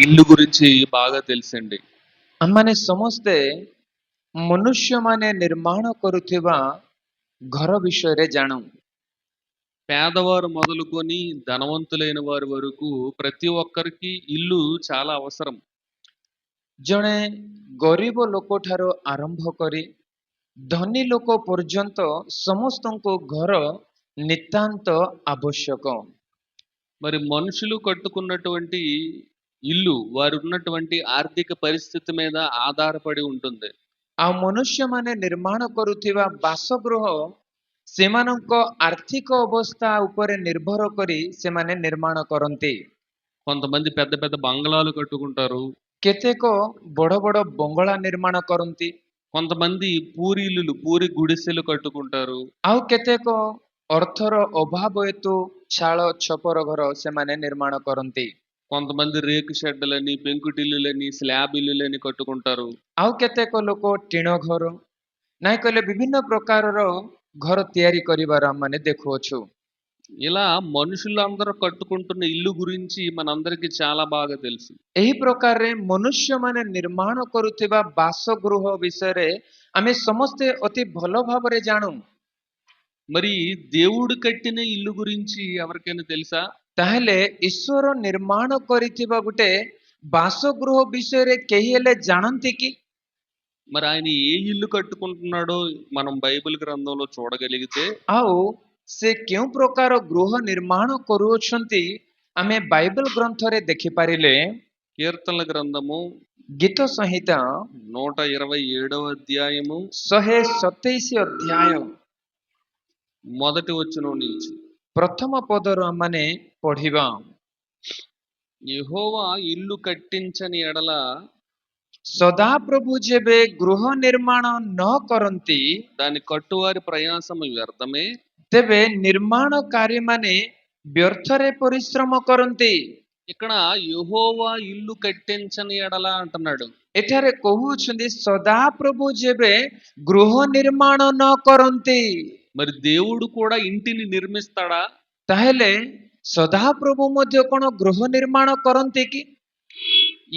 ఇల్లు గురించి బాగా తెలుసండి. ଆମମାନେ ସମସ୍ତେ ମନୁଷ୍ୟମାନେ ନିର୍ମାଣ କରୁଥିବା ଘର ବିଷୟରେ ଜାଣୁ। పేదవారు మొదలుకొని ధనవంతులైన వారి వరకు ప్రతి ఒక్కరికి ఇల్లు చాలా అవసరం. ଜଣେ ଗରିବ ଲୋକଠାରୁ ଆରମ୍ଭ କରି ଧନୀ ଲୋକ ପର୍ଯ୍ୟନ୍ତ ସମସ୍ତଙ୍କୁ ଘର ନିତାନ୍ତ ଆବଶ୍ୟକ। మరి మనుషులు కట్టుకున్నటువంటి ఇల్లు వారు ఉన్నటువంటి ఆర్థిక పరిస్థితి మీద ఆధారపడి ఉంటుంది. ଆଉ ମନୁଷ୍ୟମାନେ ନିର୍ମାଣ କରୁଥିବା ବାସଗୃହ ସେମାନଙ୍କ ଆର୍ଥିକ ଅବସ୍ଥା ଉପରେ ନିର୍ଭର କରି ସେମାନେ ନିର୍ମାଣ କରନ୍ତି। కొంతమంది పెద్ద పెద్ద బంగ్లాలు కట్టుకుంటారు. କେତେକ ବଡ଼ ବଡ଼ ବଙ୍ଗଳା ନିର୍ମାଣ କରନ୍ତି। కొంతమంది పూరి పూరి గుడిసెలు కట్టుకుంటారు. ଆଉ କେତେକ ଅର୍ଥର ଅଭାବ ହେତୁ ଚାଳ ଛପର ଘର ସେମାନେ ନିର୍ମାଣ କରନ୍ତି। కొంతమంది రేకు షెడ్లని, పెంకుటిల్లులని, స్లాబ్ ఇల్లులని కట్టుకుంటారు. ଆଉ କେତେକ ଲୋକ ଟିଣ ଘର ନାଇଁ କହିଲେ ବିଭିନ୍ନ ପ୍ରକାରର ଘର ତିଆରି କରିବାର ଆମମାନେ ଦେଖୁଅଛୁ। ఇలా మనుషులందరూ కట్టుకుంటున్న ఇల్లు గురించి మనందరికీ చాలా బాగా తెలుసు. ଏହି ପ୍ରକାରରେ ମନୁଷ୍ୟମାନେ ନିର୍ମାଣ କରୁଥିବା ବାସଗୃହ ବିଷୟରେ ଆମେ ସମସ୍ତେ ଅତି ଭଲ ଭାବରେ ଜାଣୁ। మరి దేవుడు కట్టిన ఇల్లు గురించి ఎవరికైనా తెలుసా? ତାହେଲେ ଈଶ୍ୱର ନିର୍ମାଣ କରିଥିବା ଗୋଟେ ବାସଗୃହ ବିଷୟରେ କେହି ହେଲେ ଜାଣନ୍ତି କି? మరి ఆయన ఏ ఇల్లు కట్టుకుంటున్నాడో మనం బైబిల్ గ్రంథంలో చూడగలిగితే, ଆଉ ସେ କେଉଁ ପ୍ରକାର ଗୃହ ନିର୍ମାଣ କରୁଅଛନ୍ତି ଆମେ ବାଇବଲ ଗ୍ରନ୍ଥରେ ଦେଖିପାରିଲେ కీర్తనల గ్రంథము ଗୀତ ସଂହିତା 127వ అధ్యాయము 127 ଅଧ୍ୟାୟ మొదటి వచనం నుంచి, ପ୍ରଥମ ପଦରୁ ଆମମାନେ ପଢିବା। యెహోవా ఇల్లు కట్టించని ఎడల ସଦାପ୍ରଭୁ ଯେବେ ଗୃହ ନିର୍ମାଣ ନ କରନ୍ତି దాని కట్టువారి ప్రయాసము వ్యర్థమే. ତେବେ ନିର୍ମାଣକାରୀମାନେ ବ୍ୟର୍ଥରେ ପରିଶ୍ରମ କରନ୍ତି। ఇక్కడ యెహోవా ఇల్లు కట్టించని ఎడల అంటున్నాడు. ଏଠାରେ କହୁଅଛନ୍ତି ସଦାପ୍ରଭୁ ଯେବେ ଗୃହ ନିର୍ମାଣ ନ କରନ୍ତି। మరి దేవుడు కూడా ఇంటిని నిర్మిస్తాడా? ତାହେଲେ ସଦାପ୍ରଭୁ ମଧ୍ୟ କଣ ଗୃହ ନିର୍ମାଣ କରନ୍ତି କି?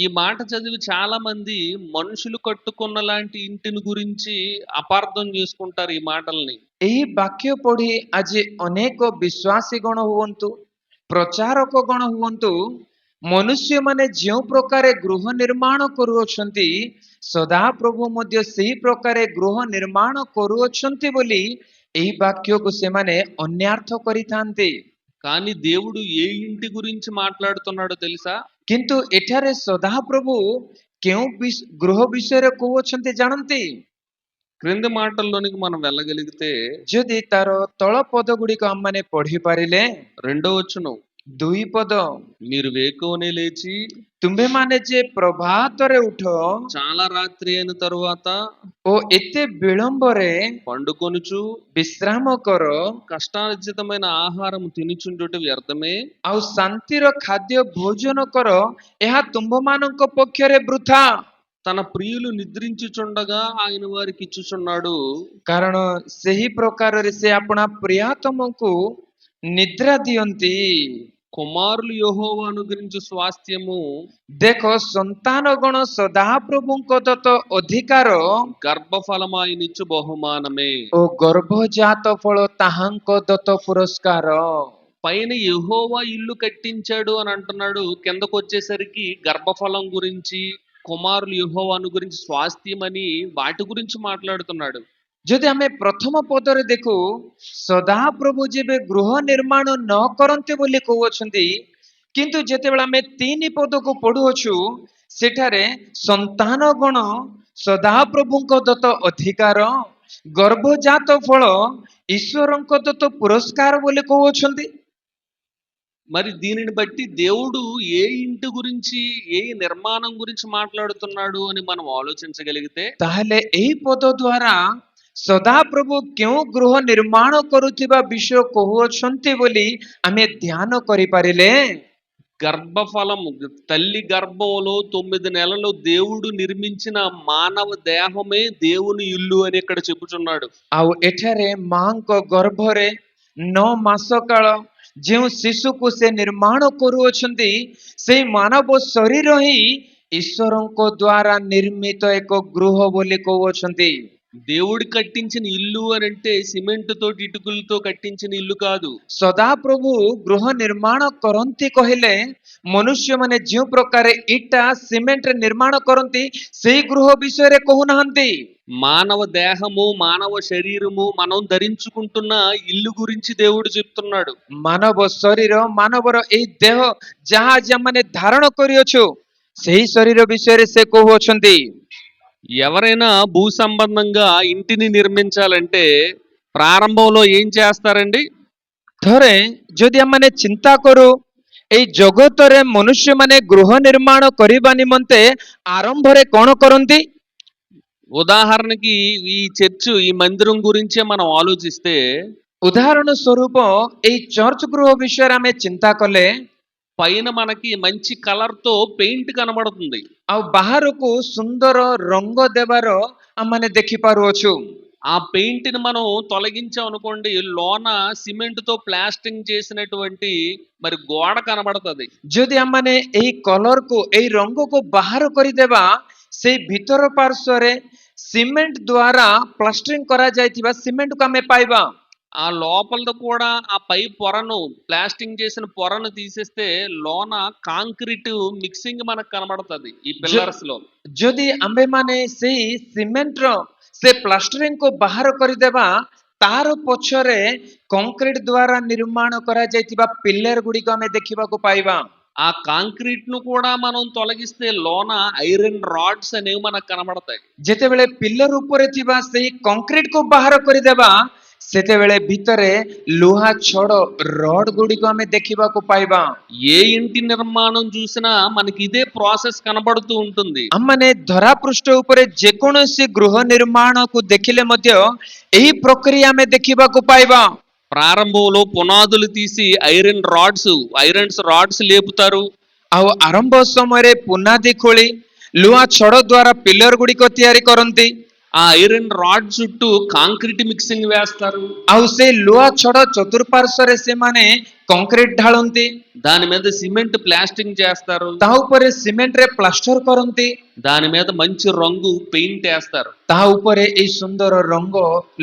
ఈ మాట చదివి చాలా మంది మనుషులు కట్టుకున్న లాంటి ఇంటిని గురించి అపార్థం చేసుకుంటారు ఈ మాటల్ని. ଏହି ବାକ୍ୟ ପଢି ଆଜି ଅନେକ ବିଶ୍ୱାସୀ ଗଣ ହୁଅନ୍ତୁ, ପ୍ରଚାରକ ଗଣ ହୁଅନ୍ତୁ, ମନୁଷ୍ୟମାନେ ଯେଉଁ ପ୍ରକାରେ ଗୃହ ନିର୍ମାଣ କରୁଅଛନ୍ତି ସଦାପ୍ରଭୁ ମଧ୍ୟ ସେହି ପ୍ରକାରେ ଗୃହ ନିର୍ମାଣ କରୁଅଛନ୍ତି ବୋଲି ଏହି ବାକ୍ୟକୁ ସେମାନେ ଅନ୍ୟାର୍ଥ କରିଥାନ୍ତି। కానీ దేవుడు ఏ ఇంటి గురించి మాట్లాడుతున్నాడో తెలుసా? କିନ୍ତୁ ଏଠାରେ ସଦାପ୍ରଭୁ କେଉଁ ଗୃହ ବିଷୟରେ କହୁଅଛନ୍ତି ଜାଣନ୍ତି? క్రింది మాటల్లోనికి మనం వెళ్ళగలిగితే, ଯଦି ତାର ତଳ ପଦ ଗୁଡିକ ଆମମାନେ ପଢି ପାରିଲେ, 2వ వచనం, 2 ପଦ, మీరు వేకువనే లేచి ତୁମ୍ଭେମାନେ ଯେ ପ୍ରଭାତରେ ଉଠ చాలా రాత్రి అయిన తరువాత ଓ ଏତେ ବିଳମ୍ବରେ పండుకొనుచు ବିଶ୍ରାମ କର, కష్టార్జితమైన ఆహారం తినుచుండుట వ్యర్థమే. ଆଉ ଶାନ୍ତିର ଖାଦ୍ୟ ଭୋଜନ କର, ଏହା ତୁମ୍ଭମାନଙ୍କ ପକ୍ଷରେ ବୃଥା। తన ప్రియులు నిద్రించుచుండగా ఆయన వారికి ఇచ్చుచున్నాడు. କାରଣ ସେହି ପ୍ରକାରରେ ସେ ଆପଣା ପ୍ରିୟତମଙ୍କୁ ନିଦ୍ରା ଦିଅନ୍ତି। కుమారులు యెహోవా అనుగ్రహించు స్వాస్థ్యము, ଦେଖ ସନ୍ତାନ ଗଣ ସଦାପ୍ରଭୁଙ୍କ ଦତ୍ତ ଅଧିକାର గర్భఫలమాయనిచ్చు బహుమానమే. ଓ ଗର୍ଭଜାତ ଫଳ ତାହାଙ୍କ ଦତ୍ତ పురస్କାର। పైన యెహోవా ఇల్లు కట్టించాడు అని అంటున్నాడు, కిందకు వచ్చేసరికి గర్భఫలం గురించి, కుమారులు యెహోవాను గురించి, స్వాస్థ్యం అని వాటి గురించి మాట్లాడుతున్నాడు. ଯଦି ଆମେ ପ୍ରଥମ ପଦରେ ଦେଖୁ ସଦାପ୍ରଭୁ ଯେବେ ଗୃହ ନିର୍ମାଣ ନ କରନ୍ତି ବୋଲି କହୁଅଛନ୍ତି, କିନ୍ତୁ ଯେତେବେଳେ ଆମେ 3 ପଦକୁ ପଢୁଅଛୁ ସେଠାରେ ସନ୍ତାନ ଗଣ ସଦାପ୍ରଭୁଙ୍କ ଦତ୍ତ ଅଧିକାର, ଗର୍ଭଜାତ ଫଳ ଈଶ୍ୱରଙ୍କ ଦତ୍ତ ପୁରସ୍କାର ବୋଲି କହୁଅଛନ୍ତି। మరి దీనిని బట్టి దేవుడు ఏ ఇంటి గురించి, ఏ నిర్మాణం గురించి మాట్లాడుతున్నాడు అని మనం ఆలోచించగలిగితే, ତାହେଲେ ଏହି ପଦ ଦ୍ୱାରା ସଦାପ୍ରଭୁ କେଉଁ ଗୃହ ନିର୍ମାଣ କରୁଥିବା ବିଷୟ କହୁଅଛନ୍ତି ବୋଲି ଆମେ ଧ୍ୟାନ କରିପାରିଲେ, గర్భఫలం, తల్లి గర్భంలో 9 నెలలు దేవుడు నిర్మించిన మానవ దేహమే దేవుని ఇల్లు అని ఇక్కడ చెప్పుచున్నాడు. ଆଉ ଏଠାରେ ମାଙ୍କ ଗର୍ଭରେ 9 ମାସ କାଳ ଯେଉଁ ଶିଶୁକୁ ସେ ନିର୍ମାଣ କରୁଅଛନ୍ତି ସେଇ ମାନବ ଶରୀର ହିଁ ଈଶ୍ୱରଙ୍କ ଦ୍ୱାରା ନିର୍ମିତ ଏକ ଗୃହ ବୋଲି କହୁଅଛନ୍ତି। దేవుడు కట్టించిన ఇల్లు అని అంటే సిమెంట్ తోటి ఇటుకలతో కట్టించిన ఇల్లు కాదు. ସଦାପ୍ରଭୁ ଗୃହ ନିର୍ମାଣ କରନ୍ତି କହିଲେ ମନୁଷ୍ୟମାନେ ଯେଉଁ ପ୍ରକାର ଇଟା ସିମେଣ୍ଟରେ ନିର୍ମାଣ କରନ୍ତି ସେଇ ଗୃହ ବିଷୟରେ କହୁନାହାନ୍ତି। మానవ దేహము, మానవ శరీరము మనం ధరించుకుంటున్న ఇల్లు గురించి దేవుడు చెప్తున్నాడు. ମାନବ ଶରୀର ମାନବର ଏଇ ଦେହ ଯାହା ଆଜି ଆମମାନେ ଧାରଣ କରିଅଛୁ ସେହି ଶରୀର ବିଷୟରେ ସେ କହୁଅଛନ୍ତି। ఎవరైనా భూ సంబంధంగా ఇంటిని నిర్మించాలంటే ప్రారంభంలో ఏం చేస్తారండి? ଥରେ ଯଦି ଆମମାନେ ଚିନ୍ତା କରୁ ଏଇ ଜଗତରେ ମନୁଷ୍ୟମାନେ ଗୃହ ନିର୍ମାଣ କରିବା ନିମନ୍ତେ ଆରମ୍ଭରେ କଣ କରନ୍ତି? ఉదాహరణకి ఈ చర్చ్, ఈ మందిరం గురించే మనం ఆలోచిస్తే ଉଦାହରଣ ସ୍ୱରୂପ ଏଇ ଚର୍ଚ୍ଚ ଗୃହ ବିଷୟରେ ଆମେ ଚିନ୍ତା କଲେ పైన మనకి మంచి కలర్ తో పెయింట్ కనబడుతుంది. ଆଉ ବାହାରକୁ ସୁନ୍ଦର ରଙ୍ଗ ଦେବାର ଆମମାନେ ଦେଖିପାରୁଅଛୁ। ఆ పెయింట్ ని మనం తొలగించాం అనుకోండి, లోన సిమెంట్ తో ప్లాస్టింగ్ చేసినటువంటి మరి గోడ కనబడుతుంది. ଯଦି ଆମମାନେ ଏହି କଲରକୁ ଏଇ ରଙ୍ଗକୁ ବାହାର କରିଦେବା ସେଇ ଭିତର ପାର୍ଶ୍ୱରେ ସିମେଣ୍ଟ ଦ୍ୱାରା ପ୍ଲାଷ୍ଟରିଂ କରାଯାଇଥିବା ସିମେଣ୍ଟକୁ ଆମେ ପାଇବା। ఆ లోపల కూడా ఆ పై పొరను, ప్లాస్టింగ్ చేసిన పొరను తీసేస్తే లోన కాంక్రీట్ మిక్సింగ్ మనకు కనబడుతుంది ఈ పిల్లర్స్ లో. ଯଦି ଆମ୍ଭେମାନେ ସେଇ ସିମେଣ୍ଟର ସେ ପ୍ଲାଷ୍ଟରିଂକୁ ବାହାର କରିଦେବା ତାର ପଛରେ କଂକ୍ରିଟ ଦ୍ୱାରା ନିର୍ମାଣ କରାଯାଇଥିବା ପିଲର ଗୁଡ଼ିକ ଆମେ ଦେଖିବାକୁ ପାଇବା। ఆ కాంక్రీట్ ను కూడా మనం తొలగిస్తే లోన ఐరన్ రాడ్స్ అనేవి మనకు కనబడతాయి. ଯେତେବେଳେ ପିଲର ଉପରେ ଥିବା ସେଇ କଂକ୍ରିଟକୁ ବାହାର କରିଦେବା ସେତେବେଳେ ଭିତରେ ଲୁହା ଛଡ଼ ରଡ୍ ଗୁଡ଼ିକ ଆମେ ଦେଖିବାକୁ ପାଇବା। ఏ ఇంటి నిర్మాణం చూసినా మనకి ఇదే ప్రాసెస్ కనబడుతూ ఉంటుంది. ଆମମାନେ ଧରାପୃଷ୍ଠ ଉପରେ ଯେକୌଣସି ଗୃହ ନିର୍ମାଣକୁ ଦେଖିଲେ ମଧ୍ୟ ଏହି ପ୍ରକ୍ରିୟା ଆମେ ଦେଖିବାକୁ ପାଇବା। ప్రారంభంలో పునాదులు తీసి ఐరన్స్ రాడ్స్ లేపుతారు. ଆଉ ଆରମ୍ଭ ସମୟରେ ପୁନାଦି ଖୋଳି ଲୁହା ଛଡ଼ ଦ୍ୱାରା ପିଲର ଗୁଡ଼ିକ ତିଆରି କରନ୍ତି। ఆ ఐరన్ రాడ్ చుట్టూ కాంక్రీట్ మిక్సింగ్ వేస్తారు. ଆଉ ସେ ଲୁହା ଛଡ଼ ଚତୁଃପାର୍ଶ୍ୱରେ ସେମାନେ କଂକ୍ରିଟ ଢାଳନ୍ତି। దాని మీద సిమెంట్ ప్లాస్టింగ్ చేస్తారు. ତା ଉପରେ ସିମେଣ୍ଟରେ ପ୍ଲାଷ୍ଟର କରନ୍ତି। దాని మీద మంచి రంగు పెయింట్ వేస్తారు. ତା ଉପରେ ଏଇ ସୁନ୍ଦର ରଙ୍ଗ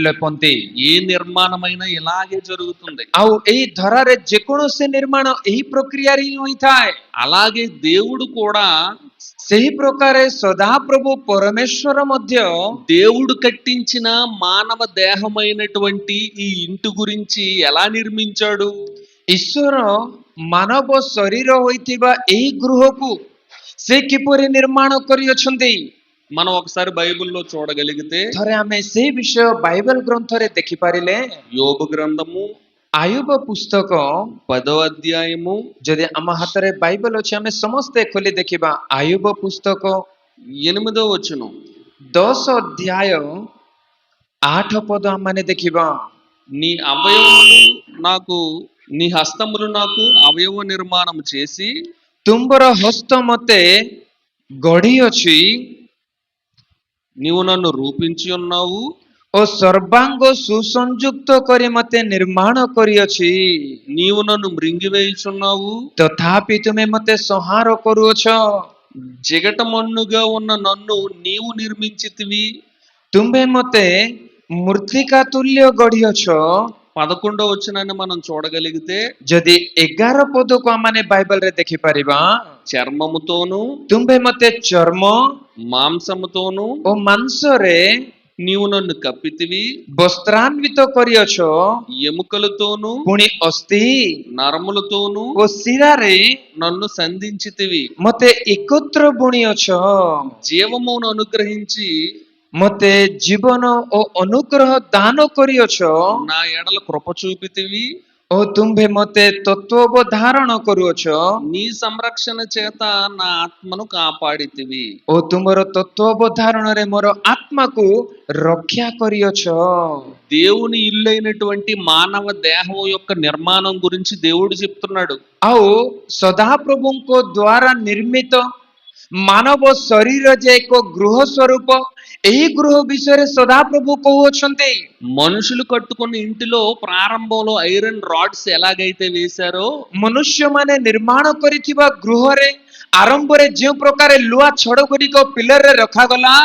ଲେପନ୍ତି। ఏ నిర్మాణమైనా ఇలాగే జరుగుతుంది. ଆଉ ଏଇ ଧରାରେ ଯେକୌଣସି ନିର୍ମାଣ ଏହି ପ୍ରକ୍ରିୟାରେ ହିଁ ହୋଇଥାଏ। అలాగే దేవుడు కూడా ସେହି ପ୍ରକାରେ ସଦାପ୍ରଭୁ ପରମେଶ୍ୱର ମଧ୍ୟ దేవుడు కట్టించిన మానవ దేహమైనటువంటి ఈ ఇంటి గురించి ఎలా నిర్మించాడు? ଈଶ୍ୱର ମାନବ ଶରୀର ହୋଇଥିବା ଏହି ଗୃହକୁ ସେ କିପରି ନିର୍ମାଣ କରିଅଛନ୍ତି? మనం ఒకసారి బైబిల్లో చూడగలిగితే ଥରେ ଆମେ ସେହି ବିଷୟ ବାଇବେଲ ଗ୍ରନ୍ଥରେ ଦେଖିପାରିଲେ యోబు గ్రంథము ଆୟୁବ ପୁସ୍ତକ 10వ అధ్యాయము ଯଦି ଆମ ହାତରେ ବାଇବେଲ ଅଛି ଆମେ ସମସ୍ତେ ଖୋଲି ଦେଖିବା ଆୟୁବ ପୁସ୍ତକ 8వ వచనం. 10 ଅଧ୍ୟାୟ 8 ପଦ ଆମମାନେ ଦେଖିବା। నీ హస్తములు నాకు అవయవ నిర్మాణం చేసి ତୁମ୍ଭର ହସ୍ତ ମତେ ଗଢ଼ିଅଛି నీవు నన్ను రూపించి ఉన్నావు. ଓ ସର୍ବାଙ୍ଗ ସୁସଂଯୁକ୍ତ କରି ମତେ ନିର୍ମାଣ କରିଅଛି। నీవు నన్ను మృంగివేయుచున్నావు. ତଥାପି ତୁମେ ମତେ ସଂହାର କରୁଅଛ। జిగట మన్నుగా ఉన్న నన్ను నీవు నిర్మించితివి. ତୁମ୍ଭେ ମତେ ମୃତ୍ତିକା ତୁଲ୍ୟ ଗଢ଼ିଅଛ। 11వ వచనాన్ని మనం చూడగలిగితే ଯଦି 11 ପଦକୁ ଆମମାନେ ବାଇବେଲରେ ଦେଖିପାରିବା చర్మముతోను ତୁମ୍ଭେ ମତେ ଚର୍ମ మాంసముతోను ଓ ମାଂସରେ నీవు నన్ను కప్పితివి. ବସ୍ତ୍ରାନ୍ବିତ କରିଅଛ। ఎముకలతోను ପୁଣି ଅସ୍ଥି నరములతోను ଓ ଶିରାରେ నన్ను సంధించితివి. ମତେ ଏକତ୍ର ବୁଣିଅଛ। జీవమును అనుగ్రహించి ମତେ ଜୀବନ ଓ ଅନୁଗ୍ରହ ଦାନ କରିଅଛ। నా ఎడల కృప చూపితివి. ଓ ତୁମ୍ଭେ ମତେ ତତ୍ତ୍ୱବଧାରଣ କରୁଅଛ। నీ సంరక్షణ చేత నా ఆత్మను కాపాడితివి. ଓ ତୁମର ତତ୍ତ୍ୱବଧାରଣରେ ମୋର ଆତ୍ମାକୁ ରକ୍ଷା କରିଅଛ। దేవుని ఇల్లైనటువంటి మానవ దేహం యొక్క నిర్మాణం గురించి దేవుడు చెప్తున్నాడు. ଆଉ ସଦାପ୍ରଭୁଙ୍କ ଦ୍ୱାରା ନିର୍ମିତ ମାନବ ଶରୀର ଯେ ଏକ ଗୃହ ସ୍ୱରୂପ ଏହି ଗୃହ ବିଷୟରେ ସଦାପ୍ରଭୁ କହୁଅଛନ୍ତି। మనుషులు కట్టుకున్న ఇంటిలో ప్రారంభంలో ఐరన్ రాడ్స్ ఎలాగైతే వేశారో ମନୁଷ୍ୟମାନେ ନିର୍ମାଣ କରିଥିବା ଗୃହରେ ଆରମ୍ଭରେ ଯେଉଁ ପ୍ରକାର ଲୁହା ଛଡ଼ ଗୁଡ଼ିକ ପିଲରରେ ରଖାଗଲା,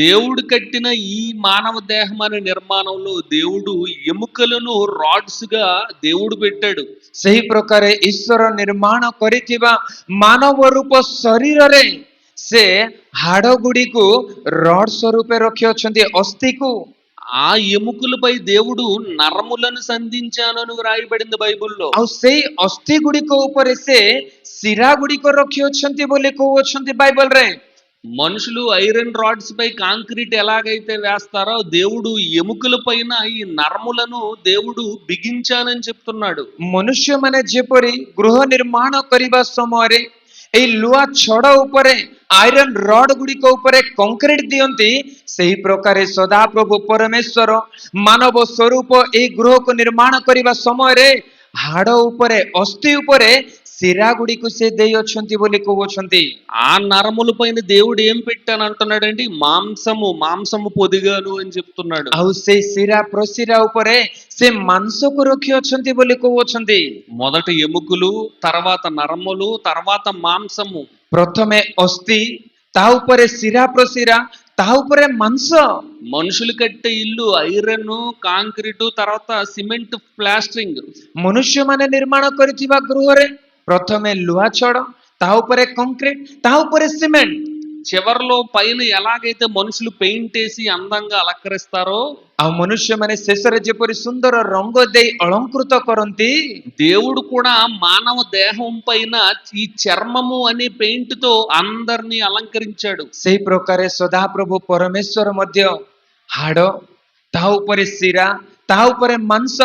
దేవుడు కట్టిన ఈ మానవ దేహం అనే నిర్మాణంలో దేవుడు ఎముకలను రాడ్స్ గా దేవుడు పెట్టాడు. ସେହି ପ୍ରକାର ଈଶ୍ୱର ନିର୍ମାଣ କରିଥିବା ମାନବ ରୂପ ଶରୀରରେ ସେ ହାଡ଼ ଗୁଡ଼ିକୁ ରଡ୍ ସ୍ୱରୂପେ ରଖିଅଛନ୍ତି, ଅସ୍ଥିକୁ। ఆ ఎముకలపై దేవుడు నరములను సంధించానని వ్రాయబడింది బైబిల్లో. ଆଉ ସେଇ ଅସ୍ଥି ଗୁଡ଼ିକ ଉପରେ ସେ ଶିରା ଗୁଡ଼ିକ ରଖିଅଛନ୍ତି ବୋଲି କହୁଅଛନ୍ତି ବାଇବଲରେ। మనుషులు ఐరన్ రాడ్స్ పై కాంక్రీట్ ఎలాగైతే వేస్తారో దేవుడు ఎముకల పైన ఈ నరములను దేవుడు బిగించానని చెప్తున్నాడు. ମନୁଷ୍ୟମାନେ ଯେପରି ଗୃହ ନିର୍ମାଣ କରିବା ସମୟରେ ଏଇ ଲୁହା ଛଡ଼ ଉପରେ ଆଇରନ୍ ରଡ୍ ଗୁଡ଼ିକ ଉପରେ କଂକ୍ରିଟ ଦିଅନ୍ତି, ସେହି ପ୍ରକାରେ ସଦାପ୍ରଭୁ ପରମେଶ୍ୱର ମାନବ ସ୍ୱରୂପ ଏଇ ଗୃହକୁ ନିର୍ମାଣ କରିବା ସମୟରେ ହାଡ଼ ଉପରେ, ଅସ୍ଥି ଉପରେ ଶିରା ଗୁଡ଼ିକୁ ସେ ଦେଇଅଛନ୍ତି ବୋଲି କହୁଅଛନ୍ତି। ఆ నరముల పైన దేవుడు ఏం పెట్టాను అంటున్నాడండి? మాంసము పొదిగాను అని చెప్తున్నాడు. ଆଉ ସେଇ ଶିରା ପ୍ରଶିରା ଉପରେ ସେ ମାଂସକୁ ରଖିଅଛନ୍ତି ବୋଲି କହୁଅଛନ୍ତି। మొదట ఎముకలు, తర్వాత నరములు, తర్వాత మాంసము. ପ୍ରଥମେ ଅସ୍ଥି, ତା ଉପରେ ଶିରା ପ୍ରଶିରା, ତା ଉପରେ ମାଂସ। మనుషులు కట్టే ఇల్లు ఐరన్, కాంక్రీటు, తర్వాత సిమెంట్ ప్లాస్టరింగ్. ମନୁଷ୍ୟମାନେ ନିର୍ମାଣ କରିଥିବା ଗୃହରେ ପ୍ରଥମେ ଲୁହା ଛଡ଼, ତା ଉପରେ କଂକ୍ରିଟ, ତା ଉପରେ ସିମେଣ୍ଟ। చివర్లో పైన ఎలాగైతే మనుషులు పెయింట్ వేసి అందంగా అలంకరిస్తారో ଆଉ ମନୁଷ୍ୟମାନେ ଶେଷରେ ଯେପରି ସୁନ୍ଦର ରଙ୍ଗ ଦେଇ ଅଳଙ୍କୃତ କରନ୍ତି, దేవుడు కూడా మానవ దేహం పైన ఈ చర్మము అనే పెయింట్ తో అందరినీ అలంకరించాడు. ସେହି ପ୍ରକାରେ ସଦାପ୍ରଭୁ ପରମେଶ୍ୱର ମଧ୍ୟ ହାଡ଼, ତା ଉପରେ ଶିରା, ତା ଉପରେ ମାଂସ,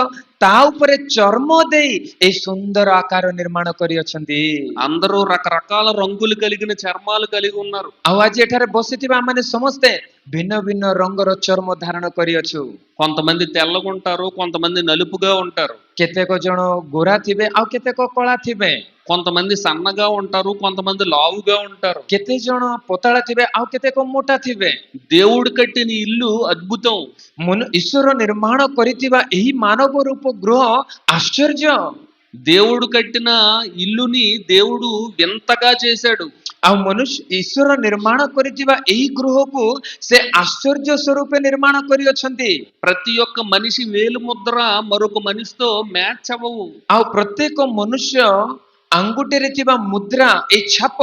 ତା ଉପରେ ଚର୍ମ ଦେଇ ଏହି ସୁନ୍ଦର ଆକାର ନିର୍ମାଣ କରିଅଛନ୍ତି। అందరూ రకరకాల రంగులు కలిగిన చర్మాలు కలిగి ఉన్నారు. ଆଉ ଆଜି ଏଠାରେ ବସିଥିବା ଆମମାନେ ସମସ୍ତେ ଭିନ୍ନ ଭିନ୍ନ ରଙ୍ଗର ଚର୍ମ ଧାରଣ କରିଅଛୁ। కొంతమంది తెల్లగా ఉంటారు, కొంతమంది నలుపుగా ఉంటారు, କେତେକ ଜଣ ଗୋରା ଥିବେ, ଆଉ କେତେକ କଳା ଥିବେ। కొంతమంది సన్నగా ఉంటారు, కొంతమంది లావుగా ఉంటారు. କେତେ ଜଣ ପତଳା ଥିବେ, ଆଉ କେତେକ ମୋଟା ଥିବେ। దేవుడు కట్టిన ఇల్లు అద్భుతం. ଈଶ୍ୱର ନିର୍ମାଣ କରିଥିବା ଏହି ମାନବ ରୂପ ଗୃହ ଆଶ୍ଚର୍ଯ୍ୟ। దేవుడు కట్టిన ఇల్లుని దేవుడు వింతగా చేశాడు. ଆଉ ଈଶ୍ୱର ନିର୍ମାଣ କରିଥିବା ଏହି ଗୃହକୁ ସେ ଆଶ୍ଚର୍ଯ୍ୟ ସ୍ୱରୂପେ ନିର୍ମାଣ କରିଅଛନ୍ତି। ప్రతి ఒక్క మనిషి వేలు ముద్ర మరొక మనిషితో మ్యాచ్ అవ్వవు. ଆଉ ପ୍ରତ୍ୟେକ ମନୁଷ୍ୟ ଆଙ୍ଗୁଠିରେ ଥିବା ମୁଦ୍ରା, ଏଇ ଛାପ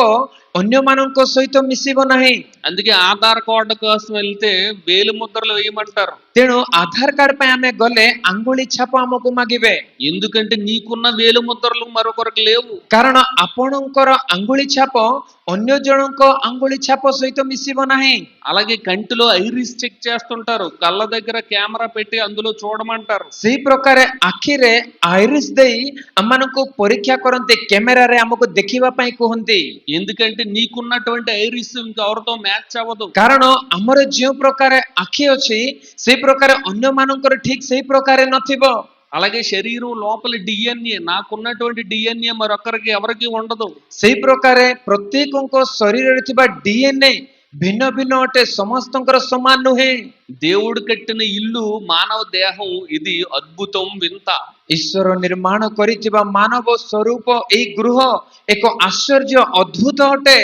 ଅନ୍ୟମାନଙ୍କ ସହିତ ମିଶିବ ନାହିଁ। అందుకే ఆధార్ కార్డు కోసం వెళ్తే వేలు ముద్రలు వేయమంటారు. ତେଣୁ ଆଧାର କାର୍ଡ ପାଇଁ ଆମେ ଗଲେ ଆଙ୍ଗୁଳି ଛାପ ଆମକୁ ମାଗିବେ। ఎందుకంటే నీకున్న వేలు ముద్రలు మరొకరికి లేవు. କାରଣ ଆପଣଙ୍କର ଆଙ୍ଗୁଳି ଛାପ ଅନ୍ୟ ଜଣଙ୍କ ଆଙ୍ଗୁଳି ଛାପ ସହିତ ମିଶିବ ନାହିଁ। అలాగే కంటిలో ఐరిస్ చెక్ చేస్తుంటారు, కళ్ళ దగ్గర కెమెరా పెట్టి అందులో చూడమంటారు. ସେହି ପ୍ରକାର ଆଖିରେ ଆଇରିସ୍ ଦେଇ ଆମମାନଙ୍କୁ ପରୀକ୍ଷା କରନ୍ତି, କ୍ୟାମେରାରେ ଆମକୁ ଦେଖିବା ପାଇଁ କୁହନ୍ତି। ఎందుకంటే నీకున్నటువంటి ఐరిస్ ఇంకెవరితో మ్యాచ్ అవ్వదు. କାରଣ ଆମର ଯେଉଁ ପ୍ରକାର ଆଖି ଅଛି ସେଇ ପ୍ରକାର ଅନ୍ୟମାନଙ୍କର ଠିକ ସେଇ ପ୍ରକାର ନଥିବ। అలాగే శరీరం లోపల డిఎన్ఏ, నాకున్నటువంటి డిఎన్ఏ మరొకరికి ఎవరికి ఉండదు. ସେଇ ପ୍ରକାର ପ୍ରତ୍ୟେକଙ୍କ ଶରୀରରେ ଥିବା DNA ଭିନ୍ନ ଭିନ୍ନ ଅଟେ, ସମସ୍ତଙ୍କର ସମାନ ନୁହେଁ। దేవుడు కట్టిన ఇల్లు మానవ దేహం ఇది అద్భుతం, వింత. ଈଶ୍ୱର ନିର୍ମାଣ କରିଥିବା ମାନବ ସ୍ୱରୂପ ଏଇ ଗୃହ ଏକ ଆଶ୍ଚର୍ଯ୍ୟ ଅଦ୍ଭୁତ ଅଟେ।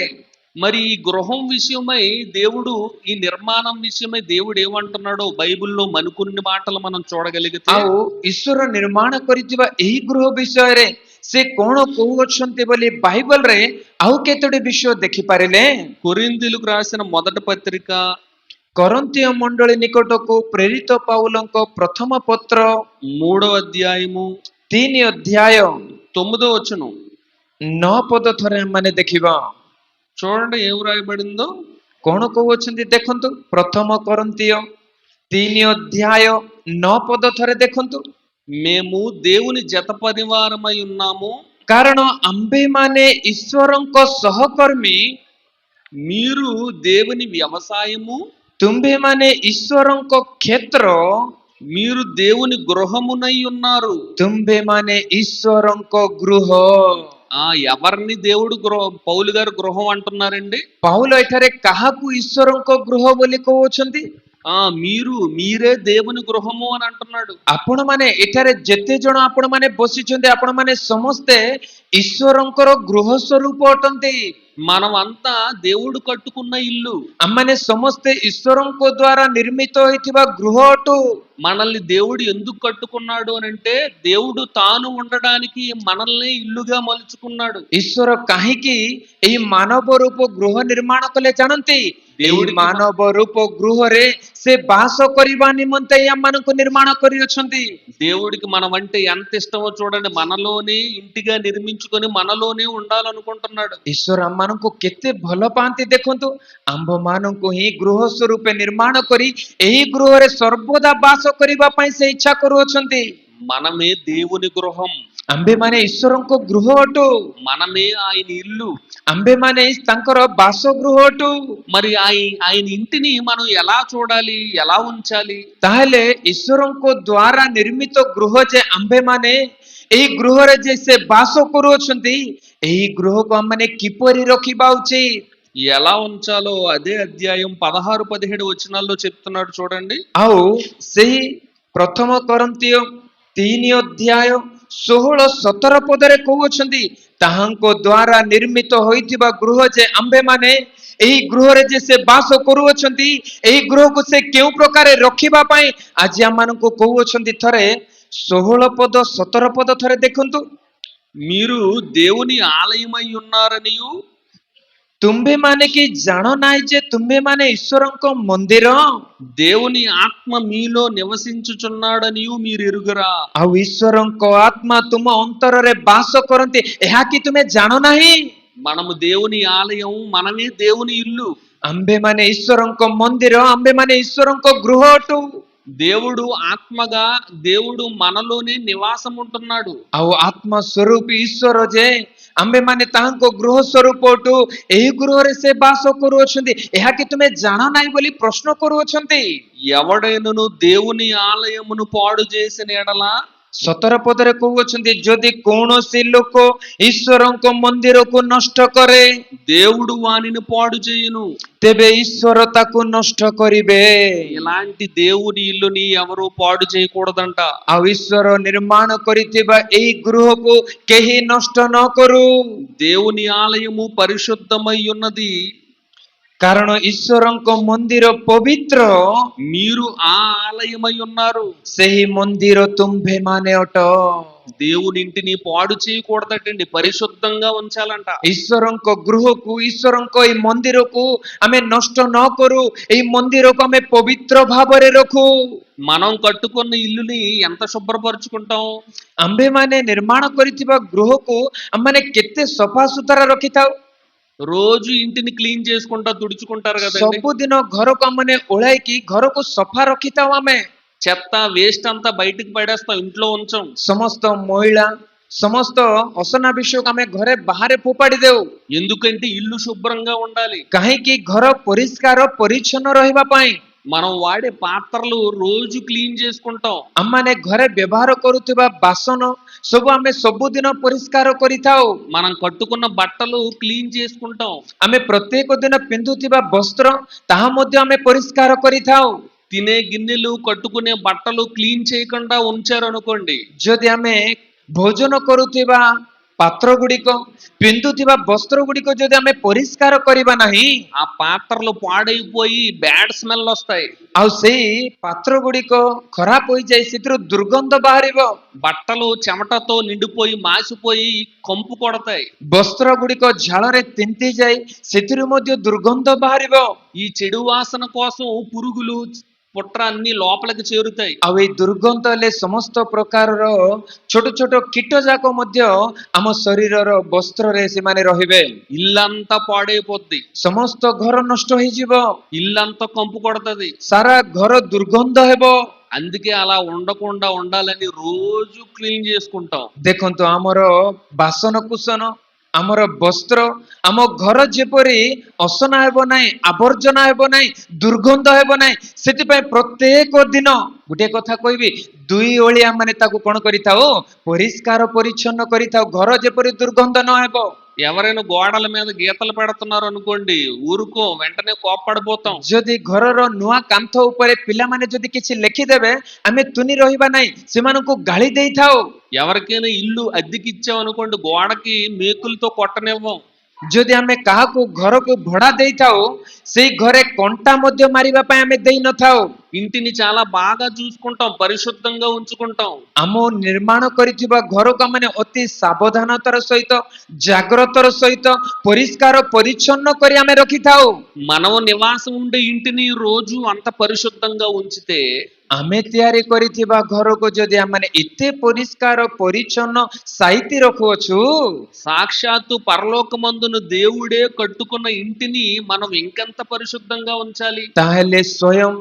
మరి ఈ గృహం విషయమై దేవుడు, ఈ నిర్మాణం విషయమై దేవుడు ఏమంటున్నాడో బైబిల్లో మరికొన్ని మాటలు మనం చూడగలిగితే, ଆଉ ଈଶ୍ୱର ନିର୍ମାଣ କରିଥିବା ଏହି ଗୃହ ବିଷୟରେ ସେ କଣ କହୁଅଛନ୍ତି ବୋଲି ବାଇବଲରେ ଆଉ କେତୋଟି ବିଷୟ ଦେଖିପାରିଲେ। కొరింథీయులకు రాసిన మొదటి పత్రిక କରନ୍ତୀୟ ମଣ୍ଡଳୀ ନିକଟକୁ ପ୍ରେରିତ ପାଉଲଙ୍କ ପ୍ରଥମ ପତ୍ର 3వ అధ్యాయము 3 ଅଧ୍ୟାୟ 9వ వచనం 9 ପଦ ଥରେ ଆମମାନେ ଦେଖିବା। చూడండి ఏం రాయబడిందో. କଣ କହୁଅଛନ୍ତି ଦେଖନ୍ତୁ। ପ୍ରଥମ କରନ୍ତୀୟ 3 ଅଧ୍ୟାୟ 9 ପଦ ଥରେ ଦେଖନ୍ତୁ। మేము దేవుని జత పరివారమై ఉన్నాము, କାରଣ ଆମ୍ଭେମାନେ ଈଶ୍ୱରଙ୍କ ସହକର୍ମୀ, మీరు దేవుని వ్యవసాయము, ତୁମ୍ଭେମାନେ ଈଶ୍ୱରଙ୍କ କ୍ଷେତ୍ର, మీరు దేవుని గృహమునై ఉన్నారు. ତୁମ୍ଭେମାନେ ଈଶ୍ୱରଙ୍କ ଗୃହ। ఎవరిని దేవుడు పౌలు గారు గృహం అంటున్నారండి? ପାଉଲ ଏଠାରେ କାହାକୁ ଈଶ୍ୱରଙ୍କ ଗୃହ ବୋଲି କହୁଛନ୍ତି? మీరే దేవుని గృహము అని అంటున్నాడు. ଆପଣମାନେ ଏଠାରେ ଯେତେ ଜଣ ଆପଣମାନେ ବସିଛନ୍ତି ଆପଣମାନେ ସମସ୍ତେ ଈଶ୍ୱରଙ୍କର ଗୃହ ସ୍ୱରୂପ ଅଟନ୍ତି। మనమంతా దేవుడు కట్టుకున్న ఇల్లు. ଆମମାନେ ସମସ୍ତେ ଈଶ୍ୱରଙ୍କ ଦ୍ୱାରା ନିର୍ମିତ ହୋଇଥିବା ଗୃହ ଅଟୁ। మనల్ని దేవుడు ఎందుకు కట్టుకున్నాడు అని అంటే, దేవుడు తాను ఉండడానికి మనల్ని ఇల్లుగా మలుచుకున్నాడు. ଈଶ୍ୱର କାହିଁକି ଏହି ମାନବ ରୂପ ଗୃହ ନିର୍ମାଣ କଲେ ଜାଣନ୍ତି? ଏହି ମାନବ ରୂପ ଗୃହରେ ସେ ବାସ କରିବା ନିମନ୍ତେ ଆମମାନଙ୍କୁ ନିର୍ମାଣ କରିଅଛନ୍ତି। దేవుడికి మనం అంటే ఎంత ఇష్టమో చూడండి, మనలోనే ఇంటిగా నిర్మించుకొని మనలోనే ఉండాలనుకుంటున్నాడు. ଈଶ୍ୱର ଆମମାନଙ୍କୁ କେତେ ଭଲ ପାଆନ୍ତି ଦେଖନ୍ତୁ, ଆମ୍ଭମାନଙ୍କୁ ହିଁ ଗୃହ ସ୍ୱରୂପ ନିର୍ମାଣ କରି ଏହି ଗୃହରେ ସର୍ବଦା ବାସ କରିବା ପାଇଁ ସେ ଇଚ୍ଛା କରୁଅଛନ୍ତି। మనమే దేవుని గృహం, ଆମ୍ଭେମାନେ ଈଶ୍ୱରଙ୍କ ଗୃହ ଅଟୁ, మనమే ఆయన ఇల్లు। ଆମ୍ଭେମାନେ ତାଙ୍କର ବାସଗୃହ ଅଟୁ। మరి ఆయన ఇంటిని మనం ఎలా చూడాలి, ఎలా ఉంచాలి? ତାହେଲେ ଈଶ୍ୱରଙ୍କ ଦ୍ୱାରା ନିର୍ମିତ ଗୃହ ଯେ ଆମ୍ଭେମାନେ ଏହି ଗୃହରେ ଯେ ସେ ବାସ କରୁଅଛନ୍ତି, ଏହି ଗୃହକୁ ଆମମାନେ କିପରି ରଖିବା ଉଚିତ? ఎలా ఉంచాలో అదే అధ్యాయం 16-17 వచనాల్లో చెప్తున్నాడు చూడండి. ଆଉ ସେହି ପ୍ରଥମ କରନ୍ତୀୟ 3 ଅଧ୍ୟାୟ 16-17 ପଦରେ କହୁଅଛନ୍ତି, ତାହାଙ୍କ ଦ୍ୱାରା ନିର୍ମିତ ହୋଇଥିବା ଗୃହ ଯେ ଆମ୍ଭେମାନେ ଏହି ଗୃହରେ ଯେ ସେ ବାସ କରୁଅଛନ୍ତି, ଏହି ଗୃହକୁ ସେ କେଉଁ ପ୍ରକାର ରଖିବା ପାଇଁ ଆଜି ଆମମାନଙ୍କୁ କହୁଅଛନ୍ତି। ଥରେ 16 ପଦ 17 ପଦ ଥରେ ଦେଖନ୍ତୁ। మీరు దేవుని ఆలయమై ఉన్నారనియు, ତୁମ୍ଭେମାନେ କି ଜାଣ ନାହିଁ ଯେ ତୁମ୍ଭେମାନେ ଈଶ୍ୱରଙ୍କ ମନ୍ଦିର, దేవుని ఆత్మ మీలో నివసించుచున్నాడనియు మీరు ఎరుగరా? ଆଉ ଈଶ୍ୱରଙ୍କ ଆତ୍ମା ତୁମ ଅନ୍ତରରେ ବାସ କରନ୍ତି, ଏହା କି ତୁମେ ଜାଣ ନାହିଁ? మనము దేవుని ఆలయం, మనమే దేవుని ఇల్లు। ଆମ୍ଭେମାନେ ଈଶ୍ୱରଙ୍କ ମନ୍ଦିର, ଆମ୍ଭେମାନେ ଈଶ୍ୱରଙ୍କ ଗୃହ ଅଟୁ। దేవుడు ఆత్మగా, దేవుడు మనలోనే నివాసం ఉంటున్నాడు। ଆଉ ଆତ୍ମା ସ୍ୱରୂପ ଈଶ୍ୱର ଯେ ଆମ୍ଭେମାନେ ତାହାଙ୍କ ଗୃହ ସ୍ୱରୂପ ଅଟୁ, ଏହି ଗୃହରେ ସେ ବାସ କରୁଅଛନ୍ତି, ଏହା କି ତୁମେ ଜାଣ ନାହିଁ ବୋଲି ପ୍ରଶ୍ନ କରୁଅଛନ୍ତି। ఎవడైనను దేవుని ఆలయమును పాడు చేసిన ఎడల, 17 ପଦରେ କହୁଅଛନ୍ତି, ଯଦି କୌଣସି ଲୋକ ଈଶ୍ୱରଙ୍କ ମନ୍ଦିରକୁ ନଷ୍ଟ କରେ, దేవుడు వానిని పాడు చేయును। ତେବେ ଈଶ୍ୱର ତାକୁ ନଷ୍ଟ କରିବେ। ఇలాంటి దేవుని ఇల్లుని ఎవరు పాడు చేయకూడదంట। ଆଉ ଈଶ୍ୱର ନିର୍ମାଣ କରିଥିବା ଏହି గృహକୁ କେହି ନଷ୍ଟ ନ କରୁ। దేవుని ఆలయము పరిశుద్ధమై ఉన్నది, କାରଣ ଈଶ୍ୱରଙ୍କ ମନ୍ଦିର ପବିତ୍ର, మీరు ఆ ఆలయమై ఉన్నారు। ସେହି ମନ୍ଦିର ତୁମ୍ଭେମାନେ ଅଟ। దేవుని ఇంటిని పాడు చేయకూడదటండి, పరిశుద్ధంగా ఉంచాలంట। ଈଶ୍ୱରଙ୍କ ଗୃହକୁ, ଈଶ୍ୱରଙ୍କ ଏହି ମନ୍ଦିରକୁ ଆମେ ନଷ୍ଟ ନ କରୁ, ଏହି ମନ୍ଦିରକୁ ଆମେ ପବିତ୍ର ଭାବରେ ରଖୁ। మనం కట్టుకున్న ఇల్లుని ఎంత శుభ్రపరుచుకుంటాం? ଆମ୍ଭେମାନେ ନିର୍ମାଣ କରିଥିବା ଗୃହକୁ ଆମମାନେ କେତେ ସଫା ସୁତରା ରଖିଥାଉ। రోజు ఇంటిని క్లీన్ చేసుకుంటా, తుడుచుకుంటారు కదండి। ସବୁଦିନ ଘରକୁ ଆମମାନେ ଓଳାଇକି ଘରକୁ ସଫା ରଖିଥାଉ। ଆମେ చెత్త వేస్ట్ అంతా బయటికి పడేస్తాం, ఇంట్లో ఉంచాం। ସମସ୍ତ ମଇଳା, ସମସ୍ତ ଅସନା ବିଷୟକୁ ଆମେ ଘରେ ବାହାରେ ଫୋପାଡ଼ି ଦେଉ। ఎందుకంటే ఇల్లు శుభ్రంగా ఉండాలి। କାହିଁକି? ଘର ପରିଷ୍କାର ପରିଚ୍ଛନ୍ନ ରହିବା ପାଇଁ। మనం వాడే పాత్రలు రోజు క్లీన్ చేసుకుంటాం। ଆମମାନେ ଘରେ ବ୍ୟବହାର କରୁଥିବା ବାସନ ସବୁ ଆମେ ସବୁଦିନ ପରିଷ୍କାର କରିଥାଉ। మనం కట్టుకున్న బట్టలు క్లీన్ చేసుకుంటాం। ଆମେ ପ୍ରତ୍ୟେକ ଦିନ ପିନ୍ଧୁଥିବା ବସ୍ତ୍ର ତାହା ମଧ୍ୟ ଆମେ ପରିଷ୍କାର କରିଥାଉ। తినే గిన్నెలు, కట్టుకునే బట్టలు క్లీన్ చేయకుండా ఉంచారనుకోండి, ଯଦି ଆମେ ଭୋଜନ କରୁଥିବା ପାତ୍ର ଗୁଡ଼ିକ, ପିନ୍ଧୁଥିବା ବସ୍ତ୍ର ଗୁଡ଼ିକ ଯଦି ଆମେ ପରିଷ୍କାର କରିବା ନାହିଁ, ఆ పాత్రలు పాడైపోయి బ్యాడ్ స్మెల్ వస్తాయి। ଆଉ ସେଇ ପାତ୍ର ଗୁଡ଼ିକ ଖରାପ ହୋଇଯାଇ ସେଥିରୁ ଦୁର୍ଗନ୍ଧ ବାହାରିବ। బట్టలు చెమటతో నిండిపోయి మాసిపోయి కంపు కొడతాయి। ବସ୍ତ୍ର ଗୁଡ଼ିକ ଝାଳରେ ତିନ୍ତି ଯାଇ ସେଥିରୁ ମଧ୍ୟ ଦୁର୍ଗନ୍ଧ ବାହାରିବ। ఈ చెడు వాసన కోసం పురుగులు, పుట్ర అన్ని లోపలికి చేరుతాయి। ଆଉ ଏଇ ଦୁର୍ଗନ୍ଧ ହେଲେ ସମସ୍ତ ପ୍ରକାରର ଛୋଟ ଛୋଟ କୀଟ ଯାକ ମଧ୍ୟ ଆମ ଶରୀରର ବସ୍ତ୍ରରେ ସେମାନେ ରହିବେ। ఇల్లంతా పాడైపోద్ది, ସମସ୍ତ ଘର ନଷ୍ଟ ହେଇଯିବ, ఇల్లంతా కంపు కొడతది। ସାରା ଘର ଦୁର୍ଗନ୍ଧ ହେବ। అందుకే అలా ఉండకుండా ఉండాలని రోజు క్లీన్ చేసుకుంటాం। ଦେଖନ୍ତୁ ଆମର ବାସନ କୁସନ ଆମର ବସ୍ତ୍ର ଆମ ଘର ଯେପରି ଅସନା ହେବ ନାହିଁ, ଆବର୍ଜନା ହେବ ନାହିଁ, ଦୁର୍ଗନ୍ଧ ହେବ ନାହିଁ, ସେଥିପାଇଁ ପ୍ରତ୍ୟେକ ଦିନ ଗୋଟେ କଥା କହିବି, 2 ଓଳିଆ ମାନେ ତାକୁ କଣ କରିଥାଉ, ପରିଷ୍କାର ପରିଚ୍ଛନ୍ନ କରିଥାଉ, ଘର ଯେପରି ଦୁର୍ଗନ୍ଧ ନ ହେବ। ఎవరైనా గోడల మీద గీతలు పెడుతున్నారు అనుకోండి, ఊరుకో, వెంటనే కోప్పడిపోతాం. ଯଦି ଘରର ନୂଆ କାନ୍ଥ ଉପରେ ପିଲାମାନେ ଯଦି କିଛି ଲେଖିଦେବେ, ଆମେ ତୁନି ରହିବା ନାହିଁ, ସେମାନଙ୍କୁ ଗାଳି ଦେଇଥାଉ। ఎవరికైనా ఇల్లు అద్దెకిచ్చాం అనుకోండి, గోడకి మేకులతో కొట్టనివ్వం. ଯଦି ଆମେ କାହାକୁ ଘରକୁ ଭଡା ଦେଇଥାଉ, ସେଇ ଘରେ କଣ୍ଟା ମଧ୍ୟ ମାରିବା ପାଇଁ ଆମେ ଦେଇନଥାଉ। ఇంటిని చాలా బాగా చూసుకుంటాం, పరిశుద్ధంగా ఉంచుకుంటాం. ଆମ ନିର୍ମାଣ କରିଥିବା ଘରକୁ ଆମେ ଅତି ସାବଧାନତାର ସହିତ, ଜାଗ୍ରତର ସହିତ ପରିଷ୍କାର ପରିଚ୍ଛନ୍ନ କରି ଆମେ ରଖିଥାଉ। మనం నివాసం ఉండే ఇంటిని రోజు అంత పరిశుద్ధంగా ఉంచితే ଆମେ ତିଆରି କରିଥିବା ଘରକୁ ଯଦି ଆମେ ଏତେ ପରିଷ୍କାର ପରିଚ୍ଛନ୍ନ ସାଇତି ରଖୁଅଛୁ, సాక్షాత్తు పరలోకమందున దేవుడే కట్టుకున్న ఇంటిని మనం ఇంకెంత పరిశుద్ధంగా ఉంచాలి. ତାହେଲେ ସ୍ୱୟଂ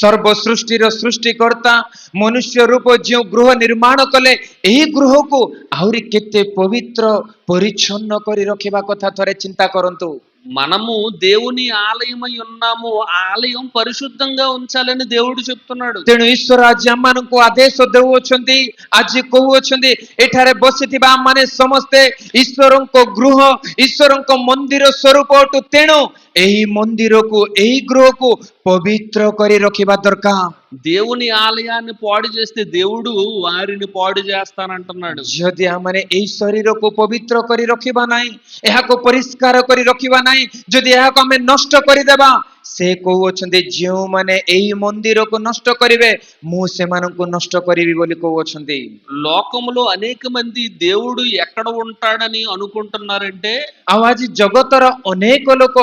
ସର୍ବ ସୃଷ୍ଟିର ସୃଷ୍ଟିକର୍ତ୍ତା ମନୁଷ୍ୟ ରୂପ ଯେଉଁ ଗୃହ ନିର୍ମାଣ କଲେ, ଏହି ଗୃହକୁ ଆହୁରି କେତେ ପବିତ୍ର ପରିଚ୍ଛନ୍ନ କରି ରଖିବା କଥା ଥରେ ଚିନ୍ତା କରନ୍ତୁ। మనము దేవుని ఆలయమై ఉన్నాము, ఆ ఆలయం పరిశుద్ధంగా ఉంచాలని దేవుడు చెప్తున్నాడు. ତେଣୁ ଈଶ୍ୱର ଆଜି ଆମମାନଙ୍କୁ ଆଦେଶ ଦେଉଅଛନ୍ତି, ଆଜି କହୁଅଛନ୍ତି, ଏଠାରେ ବସିଥିବା ଆମମାନେ ସମସ୍ତେ ଈଶ୍ୱରଙ୍କ ଗୃହ, ଈଶ୍ୱରଙ୍କ ମନ୍ଦିର ସ୍ୱରୂପ ଅଟୁ। ତେଣୁ ଏହି ମନ୍ଦିରକୁ, ଏହି ଗୃହକୁ ପବିତ୍ର କରି ରଖିବା ଦରକାର। దేవుని ఆలయాన్ని పాడు చేస్తే దేవుడు వారిని పాడు చేస్తానంటున్నాడు. ଯଦି ଆମମାନେ ଏହି ଶରୀରକୁ ପବିତ୍ର କରି ରଖିବା ନାହିଁ, ଏହାକୁ ପରିଷ୍କାର କରି ରଖିବା ନାହିଁ, ଯଦି ଏହାକୁ ଆମେ ନଷ୍ଟ କରିଦେବା, ସେ କହୁଅଛନ୍ତି ଯେଉଁମାନେ ଏହି ମନ୍ଦିରକୁ ନଷ୍ଟ କରିବେ, ମୁଁ ସେମାନଙ୍କୁ ନଷ୍ଟ କରିବି ବୋଲି କହୁଅଛନ୍ତି। లోకములో అనేక మంది దేవుడు ఎక్కడ ఉంటాడని అనుకుంటున్నారంటే, ଆଉ ଆଜି ଜଗତର ଅନେକ ଲୋକ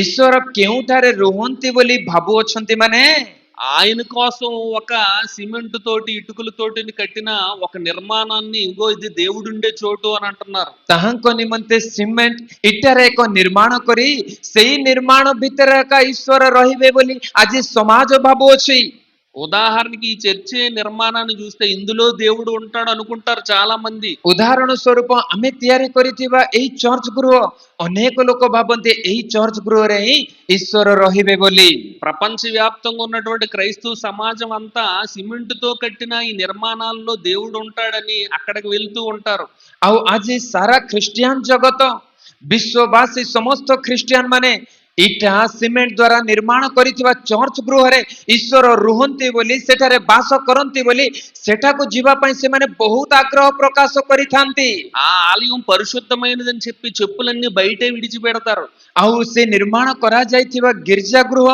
ଈଶ୍ୱର କେଉଁଠାରେ ରୁହନ୍ତି ବୋଲି ଭାବୁଅଛନ୍ତି, ମାନେ ఆయన కోసం ఒక సిమెంట్ తోటి ఇటుకలతోటి కట్టిన ఒక నిర్మాణాన్ని, ఇగో ఇది దేవుడుండే చోటు అని అంటున్నారు. ତାହାଙ୍କ ନିମନ୍ତେ ସିମେଣ୍ଟ ଇଟାରେ ଏକ ନିର୍ମାଣ କରି ସେଇ ନିର୍ମାଣ ଭିତରେ ଏକା ଈଶ୍ୱର ରହିବେ ବୋଲି ଆଜି ସମାଜ ଭାବୁଅଛି। ఉదాహరణకి ఈ చర్చి నిర్మాణాన్ని చూస్తే ఇందులో దేవుడు ఉంటాడు అనుకుంటారు చాలా మంది. ଉଦାହରଣ ସ୍ୱରୂପ ଆମେ ତିଆରି କରିଥିବା ଏହି ଚର୍ଚ୍ଚ ଗୃହ, ଅନେକ ଲୋକ ଭାବନ୍ତି ଏହି ଚର୍ଚ୍ଚ ଗୃହରେ ହିଁ ଈଶ୍ୱର ରହିବେ ବୋଲି। ప్రపంచ వ్యాప్తంగా ఉన్నటువంటి క్రైస్తవ సమాజం అంతా సిమెంట్ తో కట్టిన ఈ నిర్మాణాల్లో దేవుడు ఉంటాడని అక్కడికి వెళ్తూ ఉంటారు. ଆଉ ଆଜି ସାରା ଖ୍ରୀଷ୍ଟିଆନ ଜଗତ, ବିଶ୍ୱବାସୀ ସମସ୍ତ ଖ୍ରୀଷ୍ଟିଆନ ମାନେ ଇଟା ସିମେଣ୍ଟ ଦ୍ୱାରା ନିର୍ମାଣ କରିଥିବା ଚର୍ଚ୍ଚ ଗୃହରେ ଈଶ୍ୱର ରୁହନ୍ତି ବୋଲି, ସେଠାରେ ବାସ କରନ୍ତି ବୋଲି, ସେଠାକୁ ଯିବା ପାଇଁ ସେମାନେ ବହୁତ ଆଗ୍ରହ ପ୍ରକାଶ କରିଥାନ୍ତି। ఆ ఆలయం పరిశుద్ధమైనదని చెప్పి చెప్పులన్నీ బయటే విడిచిపెడతారు. ଆଉ ସେ ନିର୍ମାଣ କରାଯାଇଥିବା ଗିର୍ଜା ଗୃହ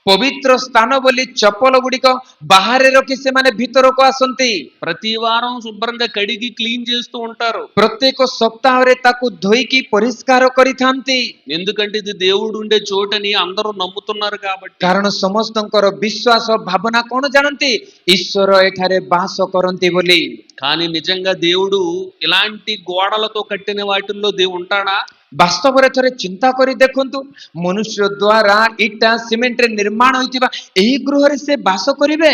ପବିତ୍ର ସ୍ଥାନ ବୋଲି ଚପଲ ଗୁଡିକ ବାହାରେ ରଖି ସେମାନେ ଭିତରକୁ ଆସନ୍ତି। ప్రతి వారం శుభ్రంగా కడిగి క్లీన్ చేస్తూ ఉంటారు. ପ୍ରତ୍ୟେକ ସପ୍ତାହରେ ତାକୁ ଧୋଇକି ପରିଷ୍କାର କରିଥାନ୍ତି। ఎందుకంటే ఇది దేవుడు ఉండే చోటని అందరూ నమ్ముతున్నారు కాబట్టి. କାରଣ ସମସ୍ତଙ୍କର ବିଶ୍ୱାସ ଭାବନା କଣ ଜାଣନ୍ତି, ଈଶ୍ୱର ଏଠାରେ ବାସ କରନ୍ତି ବୋଲି। కానీ నిజంగా దేవుడు ఇలాంటి గోడలతో కట్టిన వాటిల్లో దేవుడు ఉంటాడా? ବାସ୍ତବରେ ଥରେ ଚିନ୍ତା କରି ଦେଖନ୍ତୁ, ମନୁଷ୍ୟ ଦ୍ୱାରା ଇଟା ସିମେଣ୍ଟରେ ନିର୍ମାଣ ହୋଇଥିବା ଏହି ଗୃହରେ ସେ ବାସ କରିବେ?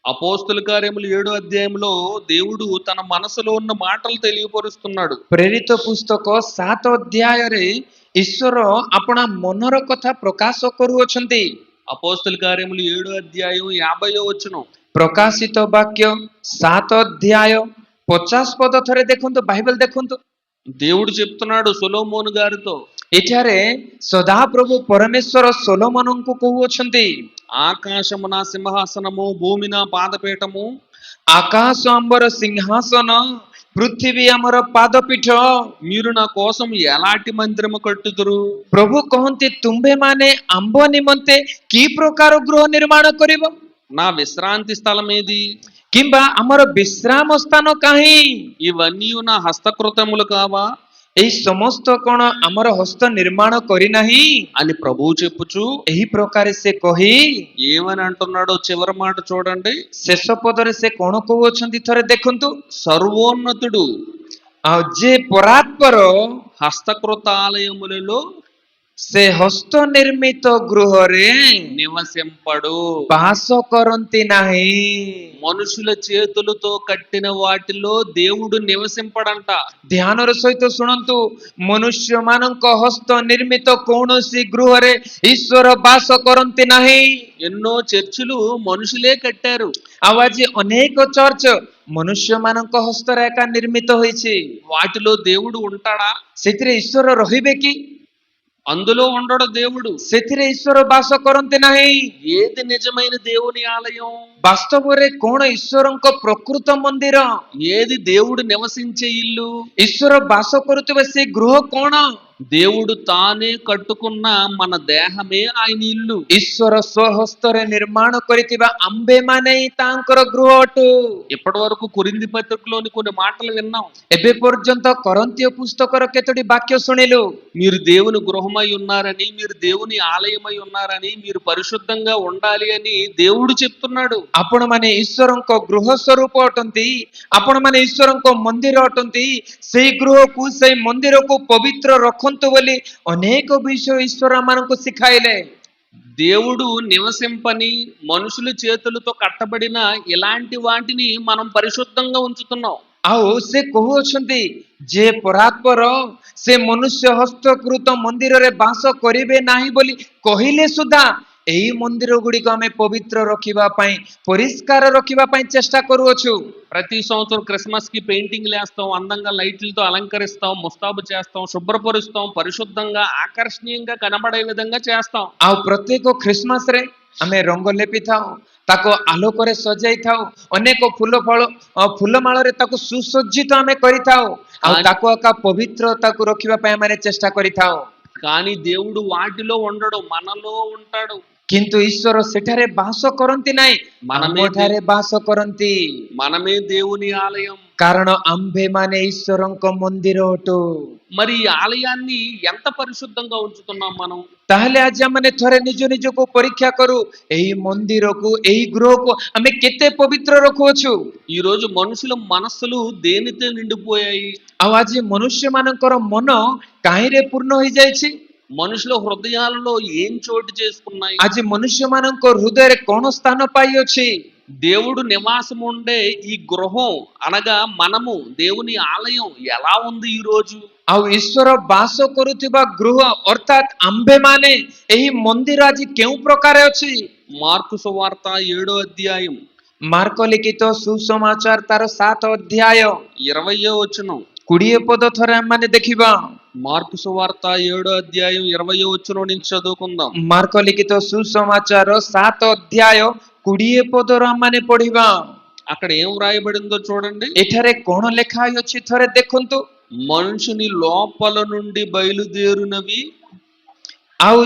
అపోస్తుల కార్యములు 7వ అధ్యాయంలో దేవుడు తన మనసులో ఉన్న మాటలు తెలియపరుస్తున్నాడు. ପ୍ରେରିତ ପୁସ୍ତକ 7 ଅଧ୍ୟାୟରେ ଈଶ୍ୱର ଆପଣା ମନର କଥା ପ୍ରକାଶ କରୁଅଛନ୍ତି। అపోస్తుల కార్యములు 7వ అధ్యాయం 50వ వచనం. ପ୍ରକାଶିତ ବାକ୍ୟ 7 ଅଧ୍ୟାୟ 50 ପଦ ଥରେ ଦେଖନ୍ତୁ, ବାଇବେଲ ଦେଖନ୍ତୁ। దేవుడు చెప్తున్నాడు సొలొమోను గారితో, ଏଠାରେ ସଦାପ୍ରଭୁ ପରମେଶ୍ୱର ସୋଲୋମନଙ୍କୁ କହୁଅଛନ୍ତି, ఆకాశము నా సింహాసనము, భూమి నా పాదపీఠము, ଆକାଶ ଆମ୍ବର ସିଂହାସନ, ପୃଥିବୀ ଆମର ପାଦପୀଠ। మీరు నా కోసం ఎలాంటి మందిరము కట్టుదురు? ପ୍ରଭୁ କହନ୍ତି, ତୁମ୍ଭେମାନେ ଆମ୍ଭ ନିମନ୍ତେ କି ପ୍ରକାର ଗୃହ ନିର୍ମାଣ କରିବ? నా విశ్రాంతి స్థలం ఏది? କିମ୍ବା ଆମର ବିଶ୍ରାମ ସ୍ଥାନ କାହିଁ? ఇవన్నీ నా హస్తకృతములు కావా ଏହି ସମସ୍ତ କଣ ଆମର ହସ୍ତ ନିର୍ମାଣ କରିନାହିଁ అని ప్రభువు చెప్పుచు ଏହି ପ୍ରକାରେ ସେ କହି ఏమని అంటున్నాడో చివరి మాట చూడండి. ଶେଷ ପଦରେ ସେ କଣ କହୁଅଛନ୍ତି ଥରେ ଦେଖନ୍ତୁ। సర్వోన్నతుడు ଆଉ ଯେ ପରାତ୍ପର హస్తకృత ఆలయములలో ସେ ହସ୍ତ ନିର୍ମିତ ଗୃହରେ నివసింపడు. ବାସ କରନ୍ତି ନାହିଁ। మనుషుల చేతులతో కట్టిన వాటిలో దేవుడు నివసింపడంట. ଧ୍ୟାନର ସହିତ ଶୁଣନ୍ତୁ, ମନୁଷ୍ୟ ମାନଙ୍କ ହସ୍ତ ନିର୍ମିତ କୌଣସି ଗୃହରେ ଈଶ୍ୱର ବାସ କରନ୍ତି ନାହିଁ। ఎన్నో చర్చిలు మనుషులే కట్టారు. ଆଉ ଆଜି ଅନେକ ଚର୍ଚ୍ଚ ମନୁଷ୍ୟ ମାନଙ୍କ ହସ୍ତରେ ଏକା ନିର୍ମିତ ହୋଇଛି। వాటిలో దేవుడు ఉంటాడా? ସେଥିରେ ଈଶ୍ୱର ରହିବେ କି? అందులో ఉండడు దేవుడు. ସେଥିରେ ଈଶ୍ୱର ବାସ କରନ୍ତି ନାହିଁ। ఏది నిజమైన దేవుని ఆలయం? ବାସ୍ତବରେ କଣ ଈଶ୍ୱରଙ୍କ ପ୍ରକୃତ ମନ୍ଦିର? ఏది దేవుడు నివసించే ఇల్లు? ଈଶ୍ୱର ବାସ କରୁଥିବା ସେ ଗୃହ କଣ? దేవుడు తానే కట్టుకున్న మన దేహమే ఆయన ఇల్లు. ଈଶ୍ୱର ସ୍ୱହସ୍ତରେ ନିର୍ମାଣ କରିଥିବା ଆମ୍ଭେମାନେ ହିଁ ତାଙ୍କର ଗୃହ ଅଟୁ। ఇప్పటి వరకు కొరింథీ పత్రికలోని కొన్ని మాటలు విన్నాం. ଏବେ ପର୍ଯ୍ୟନ୍ତ କରନ୍ତୀୟ ପୁସ୍ତକର କେତୋଟି ବାକ୍ୟ ଶୁଣିଲୁ। మీరు దేవుని గృహమై ఉన్నారని, మీరు దేవుని ఆలయమై ఉన్నారని, మీరు పరిశుద్ధంగా ఉండాలి అని దేవుడు చెప్తున్నాడు. ଆପଣମାନେ ଈଶ୍ୱରଙ୍କ ଗୃହ ସ୍ୱରୂପ ଅଟନ୍ତି, ଆପଣମାନେ ଈଶ୍ୱରଙ୍କ ମନ୍ଦିର ଅଟନ୍ତି। ସେଇ ଗୃହକୁ, ସେଇ ମନ୍ଦିରକୁ ପବିତ୍ର ରଖନ୍ତୁ ବୋଲି ଅନେକ ବିଷୟ ଈଶ୍ୱର ଆମମାନଙ୍କୁ ଶିଖାଇଲେ। దేవుడు నివసింపని మనుషుల చేతులతో కట్టబడిన ఇలాంటి వాటిని మనం పరిశుద్ధంగా ఉంచుతున్నాం. ଆଉ ସେ କହୁଅଛନ୍ତି ଯେ ପରାତ୍ପର ସେ ମନୁଷ୍ୟ ହସ୍ତକୃତ ମନ୍ଦିରରେ ବାସ କରିବେ ନାହିଁ ବୋଲି କହିଲେ ସୁଦ୍ଧା ଏହି ମନ୍ଦିର ଗୁଡ଼ିକ ଆମେ ପବିତ୍ର ରଖିବା ପାଇଁ, ପରିଷ୍କାର ରଖିବା ପାଇଁ ଚେଷ୍ଟା କରୁଅଛୁ। ప్రతి సంవత్సరం క్రిస్మస్ కి పెయింటింగ్లు వేస్తాం, అందంగా లైట్లతో అలంకరిస్తాం, ముస్తాబు చేస్తాం, శుభ్రపరుస్తాం, పరిశుద్ధంగా ఆకర్షణీయంగా కనబడే విధంగా చేస్తాం. ଆଉ ପ୍ରତ୍ୟେକ ଖ୍ରୀଷ୍ଟମାସରେ ଆମେ ରଙ୍ଗ ଲେପିଥାଉ, ତାକୁ ଆଲୋକରେ ସଜାଇଥାଉ, ଅନେକ ଫୁଲମାଳରେ ତାକୁ ସୁସଜ୍ଜିତ ଆମେ କରିଥାଉ, ଆଉ ତାକୁ ଏକା ପବିତ୍ରତାକୁ ରଖିବା ପାଇଁ ଆମେ ଚେଷ୍ଟା କରିଥାଉ। కానీ దేవుడు వాటిలో ఉండడు, మనలో ఉంటాడు. କିନ୍ତୁ ଈଶ୍ୱର ସେଠାରେ ବାସ କରନ୍ତି ନାହିଁ, ଆମଠାରେ ବାସ କରନ୍ତି। మనమే దేవుని ఆలయం. କାରଣ ଆମ୍ଭେମାନେ ଈଶ୍ୱରଙ୍କ ମନ୍ଦିର ଅଟୁ। మరి ఈ ఆలయాన్ని ఎంత పరిశుద్ధంగా ఉంచుతున్నాం మనం? ତାହେଲେ ଆଜି ଆମେ ଥରେ ନିଜ ନିଜକୁ ପରୀକ୍ଷା କରୁ, ଏହି ମନ୍ଦିରକୁ, ଏହି ଗୃହକୁ ଆମେ କେତେ ପବିତ୍ର ରଖୁଅଛୁ। ఈ రోజు మనుషుల మనస్సులు దేనితో నిండిపోయాయి? ଆଉ ଆଜି ମନୁଷ୍ୟ ମାନଙ୍କର ମନ କାହିଁରେ ପୂର୍ଣ୍ଣ ହୋଇଯାଇଛି? మనుషుల హృదయాలలో ఏం చోటు చేసుకున్నాయి? ଆଜି ମନୁଷ୍ୟ ମାନଙ୍କ ହୃଦୟରେ କଣ ସ୍ଥାନ ପାଇଅଛି? దేవుడు నివాసం ఉండే ఈ గృహం అనగా మనము దేవుని ఆలయం ఎలా ఉంది ఈ రోజు? ଆଉ ଈଶ୍ୱର ବାସ କରୁଥିବା ଗୃହ ଅର୍ଥାତ୍ ଆମ୍ଭେମାନେ ଏହି ମନ୍ଦିର ଆଜି କେଉଁ ପ୍ରକାର ଅଛି? మార్కు సువార్త 7వ అధ్యాయం ମାର୍କ ଲିଖିତ ସୁସମାଚାର ତାର 7 ଅଧ୍ୟାୟ 20వ వచనం. 20 ପଦ ଥରେ ଆମମାନେ ଦେଖିବା। మార్కు సువార్త 7వ అధ్యాయం 20వ వచనం నుంచి చదువుకుందాం. ମାର୍କ ଲିଖିତ ସୁସମାଚାର 7 ଅଧ୍ୟାୟ 20 ପଦର ଆମମାନେ ପଢିବା। అక్కడ ఏం రాయబడిందో చూడండి. ଏଠାରେ କଣ ଲେଖା ହୋଇଅଛି ଥରେ ଦେଖନ୍ତୁ। మనుషుని లోపల నుండి బయలుదేరునవి ଆଉ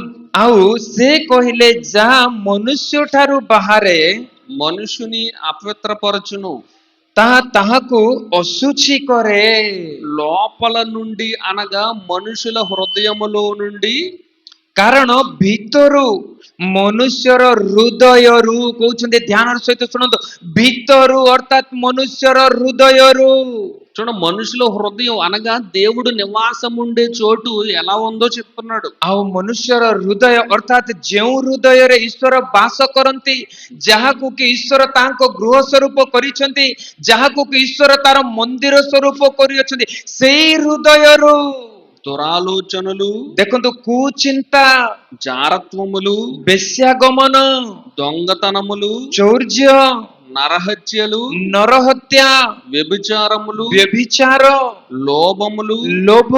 ଆଉ ସେ କହିଲେ, ଯାହା ମନୁଷ୍ୟ ଠାରୁ ବାହାରେ మనుషుని అపవిత్రపరచును. ତାହା ତାହାକୁ ଅଶୁଚି କରେ। లోపల నుండి అనగా మనుషుల హృదయములో నుండి, କାରଣ ଭିତରୁ ମନୁଷ୍ୟର ହୃଦୟରୁ, କହୁଛନ୍ତି ଧ୍ୟାନର ସହିତ ଶୁଣନ୍ତୁ, ଭିତରୁ ଅର୍ଥାତ୍ ମନୁଷ୍ୟର ହୃଦୟରୁ। చూడ, మనుషుల హృదయం అనగా దేవుడు నివాసం ఉండే చోటు ఎలా ఉందో చెప్తున్నాడు. ଆଉ ମନୁଷ୍ୟର ହୃଦୟ ଅର୍ଥାତ୍ ଯେଉଁ ହୃଦୟରେ ଈଶ୍ୱର ବାସ କରନ୍ତି, ଯାହାକୁ କି ଈଶ୍ୱର ତାଙ୍କ ଗୃହ ସ୍ୱରୂପ କରିଛନ୍ତି, ଯାହାକୁ କି ଈଶ୍ୱର ତାର ମନ୍ଦିର ସ୍ୱରୂପ କରିଅଛନ୍ତି, ସେଇ ହୃଦୟରୁ దురాలోచనలు, ଦେଖନ୍ତୁ କୁଚିନ୍ତା, జారత్వములు, ବେଶ୍ୟାଗମନ, దొంగతనములు, ଚୌର୍ଯ୍ୟ, నరహత్యలు, ନରହତ୍ୟା, వ్యభిచారములు, ବ୍ୟଭିଚାର, లోభములు, ଲୋଭ,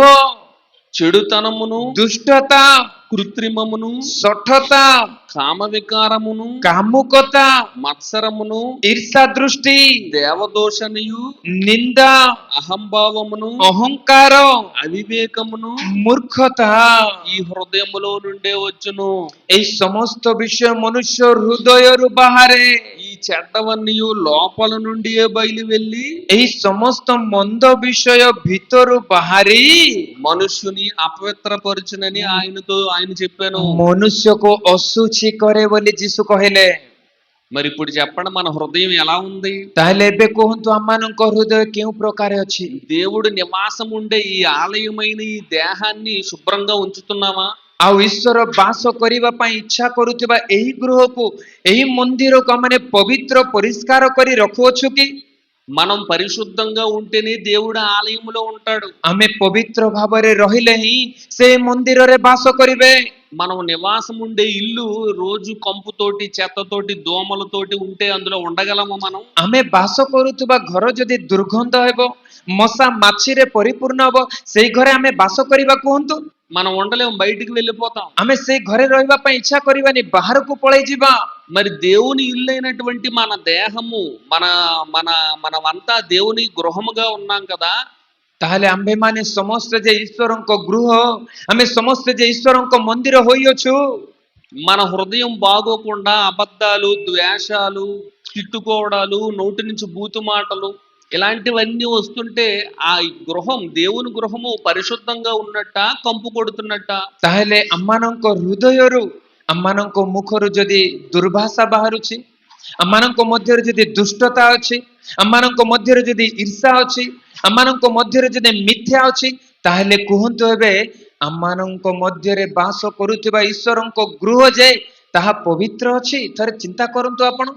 చెడుతనమును, ଦୁଷ୍ଟତା, కృత్రిమమును, ଶଠତା, కామవికారమును, କାମୁକତା, మత్సరమును, ఈర్ଷା దృష్టి, దేవదోషణయు, నిందా, అహంభావమును, ଅହଙ୍କାର, అవివేకమును ମୂର୍ଖତା, ఈ హృదయములో నుండే వచ్చును. ଏହି ସମସ୍ତ ବିଷୟ ମନୁଷ୍ୟ ହୃଦୟରୁ ବାହାରେ। ఈ చెడ్డవన్నీ లోపల నుండియే బయలు వెళ్ళి ଏହି ସମସ୍ତ ମନ୍ଦ ବିଷୟ ଭିତରୁ ବାହାରି మనుష్యుని అపవిత్రపరచునని ఆయన చెప్పాను. ମନୁଷ୍ୟକୁ ଅଶୁଚି କରେ ବୋଲି ଯୀଶୁ କହିଲେ। మరి ఇప్పుడు చెప్పండి, మన హృదయం ఎలా ఉంది? ତାହେଲେ ଏବେ କୁହନ୍ତୁ, ଆମମାନଙ୍କ ହୃଦୟ କେଉଁ ପ୍ରକାର ଅଛି? దేవుడు నివాసం ఉండే ఈ ఆలయమైన ఈ దేహాన్ని శుభ్రంగా ఉంచుతున్నామా? ଆଉ ଈଶ୍ୱର ବାସ କରିବା ପାଇଁ ଇଚ୍ଛା କରୁଥିବା ଏହି ଗୃହକୁ ଏହି ମନ୍ଦିରକୁ ଆମେ ପବିତ୍ର ପରିଷ୍କାର କରି ରଖୁଅଛୁ କି? మనం పరిశుద్ధంగా ఉంటేనే దేవుడు ఆలయంలో ఉంటాడు. ଆମେ ପବିତ୍ର ଭାବରେ ରହିଲେ ହିଁ ସେ ମନ୍ଦିରରେ ବାସ କରିବେ। మనం నివాసం ఉండే ఇల్లు రోజు కంపుతోటి, చెత్తతోటి, దోమలతోటి ఉంటే అందులో ఉండగలమా మనం? ଆମେ ବାସ କରୁଥିବା ଘର ଯଦି ଦୁର୍ଗନ୍ଧ ହେବ, ମଶା ମାଛିରେ ପରିପୂର୍ଣ୍ଣ ହେବ, ସେଇ ଘରେ ଆମେ ବାସ କରିବା କୁହନ୍ତୁ? మనం ఉండలేము, బయటికి వెళ్ళిపోతాం. ଆମେ ସେଇ ଘରେ ରହିବା ପାଇଁ ଇଚ୍ଛା କରିବାନି, ବାହାରକୁ పଳେଇ ଯିବା। మరి దేవుని ఇల్లైనటువంటి మన దేహము, మన మన మనమంతా దేవుని గృహముగా ఉన్నాం కదా. ତାହେଲେ ଆମ୍ଭେମାନେ ସମସ୍ତେ ଯେ ଈଶ୍ୱରଙ୍କ ଗୃହ, ଆମେ ସମସ୍ତେ ଯେ ଈଶ୍ୱରଙ୍କ ମନ୍ଦିର ହୋଇଅଛୁ। మన హృదయం బాగోకుండా అబద్ధాలు, ద్వేషాలు, తిట్టుకోవడాలు, నోటి నుంచి బూతు మాటలు ఇలాంటివన్నీ వస్తుంటే ఆ గృహం, దేవుని గృహము పరిశుద్ధంగా ఉన్నట్ట, కంపు కొడుతున్నట్ట? ତାହେଲେ ଆମମାନଙ୍କ ହୃଦୟରୁ, ଆମମାନଙ୍କ ମୁଖରୁ ଯଦି ଦୁର୍ଭାଷା ବାହାରୁଛି, ଆମମାନଙ୍କ ମଧ୍ୟରେ ଯଦି ଦୁଷ୍ଟତା ଅଛି, ଆମମାନଙ୍କ ମଧ୍ୟରେ ଯଦି ଈର୍ଷା ଅଛି, ଆମମାନଙ୍କ ମଧ୍ୟରେ ଯଦି ମିଥ୍ୟା ଅଛି, ତାହେଲେ କୁହନ୍ତୁ ଏବେ ଆମମାନଙ୍କ ମଧ୍ୟରେ ବାସ କରୁଥିବା ଈଶ୍ୱରଙ୍କ ଗୃହ ଯେ ତାହା ପବିତ୍ର ଅଛି? ଥରେ ଚିନ୍ତା କରନ୍ତୁ ଆପଣ।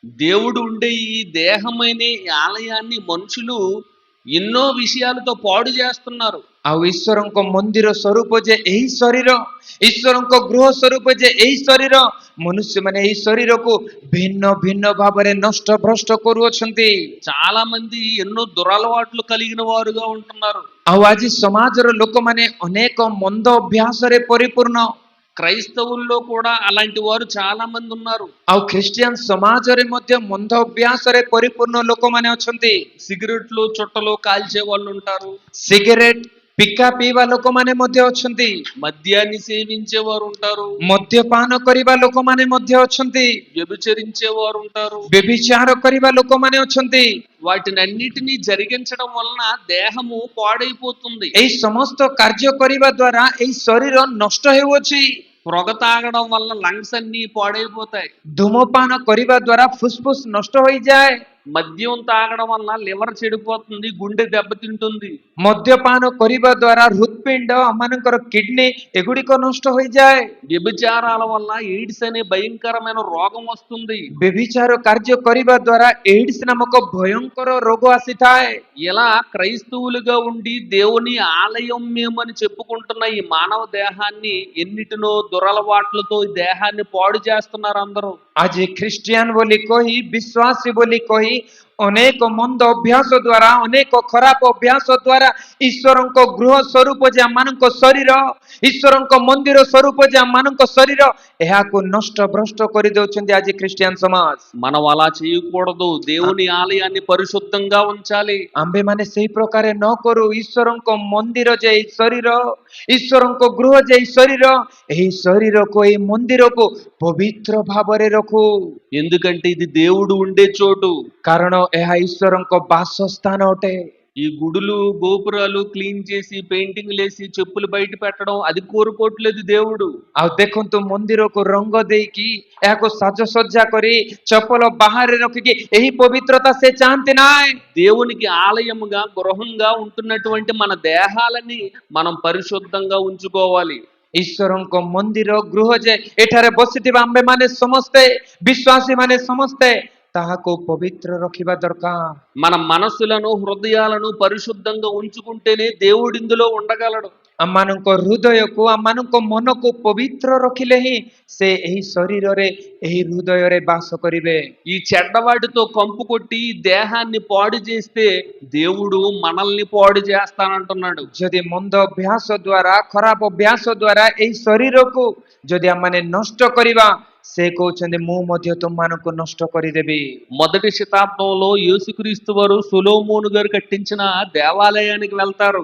దేవుడు ఉండే ఈ దేహమైన ఈ ఆలయాన్ని మనుషులు ఎన్నో విషయాలతో పాడు చేస్తున్నారు. ଆଉ ଈଶ୍ୱରଙ୍କ ମନ୍ଦିର ସ୍ୱରୂପ ଯେ ଏହି ଶରୀର, ଈଶ୍ୱରଙ୍କ ଗୃହ ସ୍ୱରୂପ ଯେ ଏହି ଶରୀର, ମନୁଷ୍ୟମାନେ ଏହି ଶରୀରକୁ ଭିନ୍ନ ଭିନ୍ନ ଭାବରେ ନଷ୍ଟ ଭ୍ରଷ୍ଟ କରୁଅଛନ୍ତି। చాలా మంది ఎన్నో దురలవాట్లు కలిగిన వారుగా ఉంటున్నారు. ଆଉ ଆଜି ସମାଜର ଲୋକମାନେ ଅନେକ ମନ୍ଦ ଅଭ୍ୟାସରେ ପରିପୂର୍ଣ୍ଣ। క్రైస్తవుల్లో కూడా అలాంటి వారు చాలా మంది ఉన్నారు. ଆଉ ଖ୍ରୀଷ୍ଟିଆନ ସମାଜରେ ମଧ୍ୟ ମନ୍ଦ ଅଭ୍ୟାସରେ ପରିପୂର୍ଣ୍ଣ ଲୋକମାନେ ଅଛନ୍ତି। సిగరెట్లు, చుట్టలు కాల్చే వాళ్ళు ఉంటారు. ସିଗାରେଟ ପିକା ପିଇବା ଲୋକମାନେ ମଧ୍ୟ ଅଛନ୍ତି। మద్యాన్ని సేవించేవారు ఉంటారు. ମଦ୍ୟପାନ କରିବା ଲୋକମାନେ ମଧ୍ୟ ଅଛନ୍ତି। వ్యభిచరించేవారు ఉంటారు. ବ୍ୟభిଚାର କରିବା ଲୋକମାନେ ଅଛନ୍ତି। వాటినన్నిటినీ జరిగించడం వలన దేహము పాడైపోతుంది. ଏହି ସମସ୍ତ କାର୍ଯ୍ୟ କରିବା ଦ୍ୱାରା ଏହି ଶରୀର ନଷ୍ଟ ହେଉଅଛି। పొగ తాగడం వల్ల లంగ్స్ అన్ని పాడైపోతాయి. ଧୂମପାନ କରିବା ଦ୍ୱାରା ଫୁସଫୁସ ନଷ୍ଟ ହୋଇଯାଏ। మద్యం తాగడం వల్ల లివర్ చెడిపోతుంది, గుండె దెబ్బతింటుంది. ମଦ୍ୟପାନ କରିବା ଦ୍ୱାରା ହୃତ୍ପିଣ୍ଡ, ଆମମାନଙ୍କର କିଡନୀ ଏଗୁଡିକ ନଷ୍ଟ ହୋଇଯାଏ। వ్యభిచారాల వల్ల ఎయిడ్స్ అనే భయంకరమైన రోగం వస్తుంది. ବ୍ୟଭିଚାର କାର୍ଯ୍ୟ କରିବା ଦ୍ୱାରା ଏଡ୍ସ ନାମକ ଭୟଙ୍କର ରୋଗ ଆସିଥାଏ। ఇలా క్రైస్తవులుగా ఉండి దేవుని ఆలయం మేమని చెప్పుకుంటున్న ఈ మానవ దేహాన్ని ఎన్నిటినో దురలవాట్లతో ఈ దేహాన్ని పాడు చేస్తున్నారు అందరూ. ଆଜି ଖ୍ରୀଷ୍ଟିଆନ ବୋଲି କହି, ବିଶ୍ୱାସୀ ବୋଲି କହି ଅନେକ ମନ୍ଦ ଅଭ୍ୟାସ ଦ୍ୱାରା, ଅନେକ ଖରାପ ଅଭ୍ୟାସ ଦ୍ୱାରା ଈଶ୍ୱରଙ୍କ ଗୃହ ସ୍ୱରୂପ ଯେ ଆମମାନଙ୍କ ଶରୀର, ଈଶ୍ୱରଙ୍କ ମନ୍ଦିର ସ୍ୱରୂପ ଯେ ଆମମାନଙ୍କ ଶରୀର, ଏହାକୁ ନଷ୍ଟ ଭ୍ରଷ୍ଟ କରିଦେଉଛନ୍ତି ଆଜି ଖ୍ରୀଷ୍ଟିଆନ ସମାଜ। మనం అలా చేయకూడదు. దేవుని ఆలయాన్ని పరిశుద్ధంగా ఉంచాలి. ଆମ୍ଭେମାନେ ସେହି ପ୍ରକାର ନ କରୁ। ଈଶ୍ୱରଙ୍କ ମନ୍ଦିର ଯେ ଏହି ଶରୀର, ଈଶ୍ୱରଙ୍କ ଗୃହ ଯେ ଏହି ଶରୀର, ଏହି ଶରୀରକୁ, ଏହି ମନ୍ଦିରକୁ ପବିତ୍ର ଭାବରେ ରଖୁ। ఎందుకంటే ఇది దేవుడు ఉండే చోటు. କାରଣ ଏହା ଈଶ୍ୱରଙ୍କ ବାସସ୍ଥାନ ଅଟେ। ఈ గుడులు, గోపురాలు క్లీన్ చేసి, పెయింటింగ్లు వేసి, చెప్పులు బయట పెట్టడం అది కోరుకోవట్లేదు దేవుడు. ଆଉ ଦେଖନ୍ତୁ, ମନ୍ଦିରକୁ ରଙ୍ଗ ଦେଇକି, ଏହାକୁ ସାଜସଜ୍ଜା କରି, ଚପଲ ବାହାରେ ରଖିକି ଏହି ପବିତ୍ରତା ସେ ଚାହାନ୍ତି ନାହିଁ। దేవునికి ఆలయముగా, గృహంగా ఉంటున్నటువంటి మన దేహాలని మనం పరిశుద్ధంగా ఉంచుకోవాలి. ଈଶ୍ୱରଙ୍କ ମନ୍ଦିର ଗୃହ ଯେ ଏଠାରେ ବସିଥିବା ଆମ୍ଭେମାନେ ସମସ୍ତେ, ବିଶ୍ୱାସୀ ମାନେ ସମସ୍ତେ ତାହାକୁ ପବିତ୍ର ରଖିବା ଦରକାର। మన మనస్సులను, హృదయాలను పరిశుద్ధంగా ఉంచుకుంటేనే దేవుడు ఇందులో ఉండగలడు. ଆମମାନଙ୍କ ହୃଦୟକୁ, ଆମମାନଙ୍କ ମନକୁ ପବିତ୍ର ରଖିଲେ ହିଁ ସେ ଏହି ଶରୀରରେ, ଏହି ହୃଦୟରେ ବାସ କରିବେ। ఈ చెడ్డవాటితో కంపు కొట్టి ఈ దేహాన్ని పాడు చేస్తే దేవుడు మనల్ని పాడు చేస్తానంటున్నాడు. ଯଦି ମନ୍ଦ ଅଭ୍ୟାସ ଦ୍ୱାରା, ଖରାପ ଅଭ୍ୟାସ ଦ୍ୱାରା ଏହି ଶରୀରକୁ ଯଦି ଆମମାନେ ନଷ୍ଟ କରିବା, ସେ କହୁଛନ୍ତି ମୁଁ ମଧ୍ୟ ତୁମମାନଙ୍କୁ ନଷ୍ଟ କରିଦେବି। మొదటి శతాబ్దంలో యేసుక్రీస్తు వారు సొలొమోను గారు కట్టించిన దేవాలయానికి వెళ్తారు.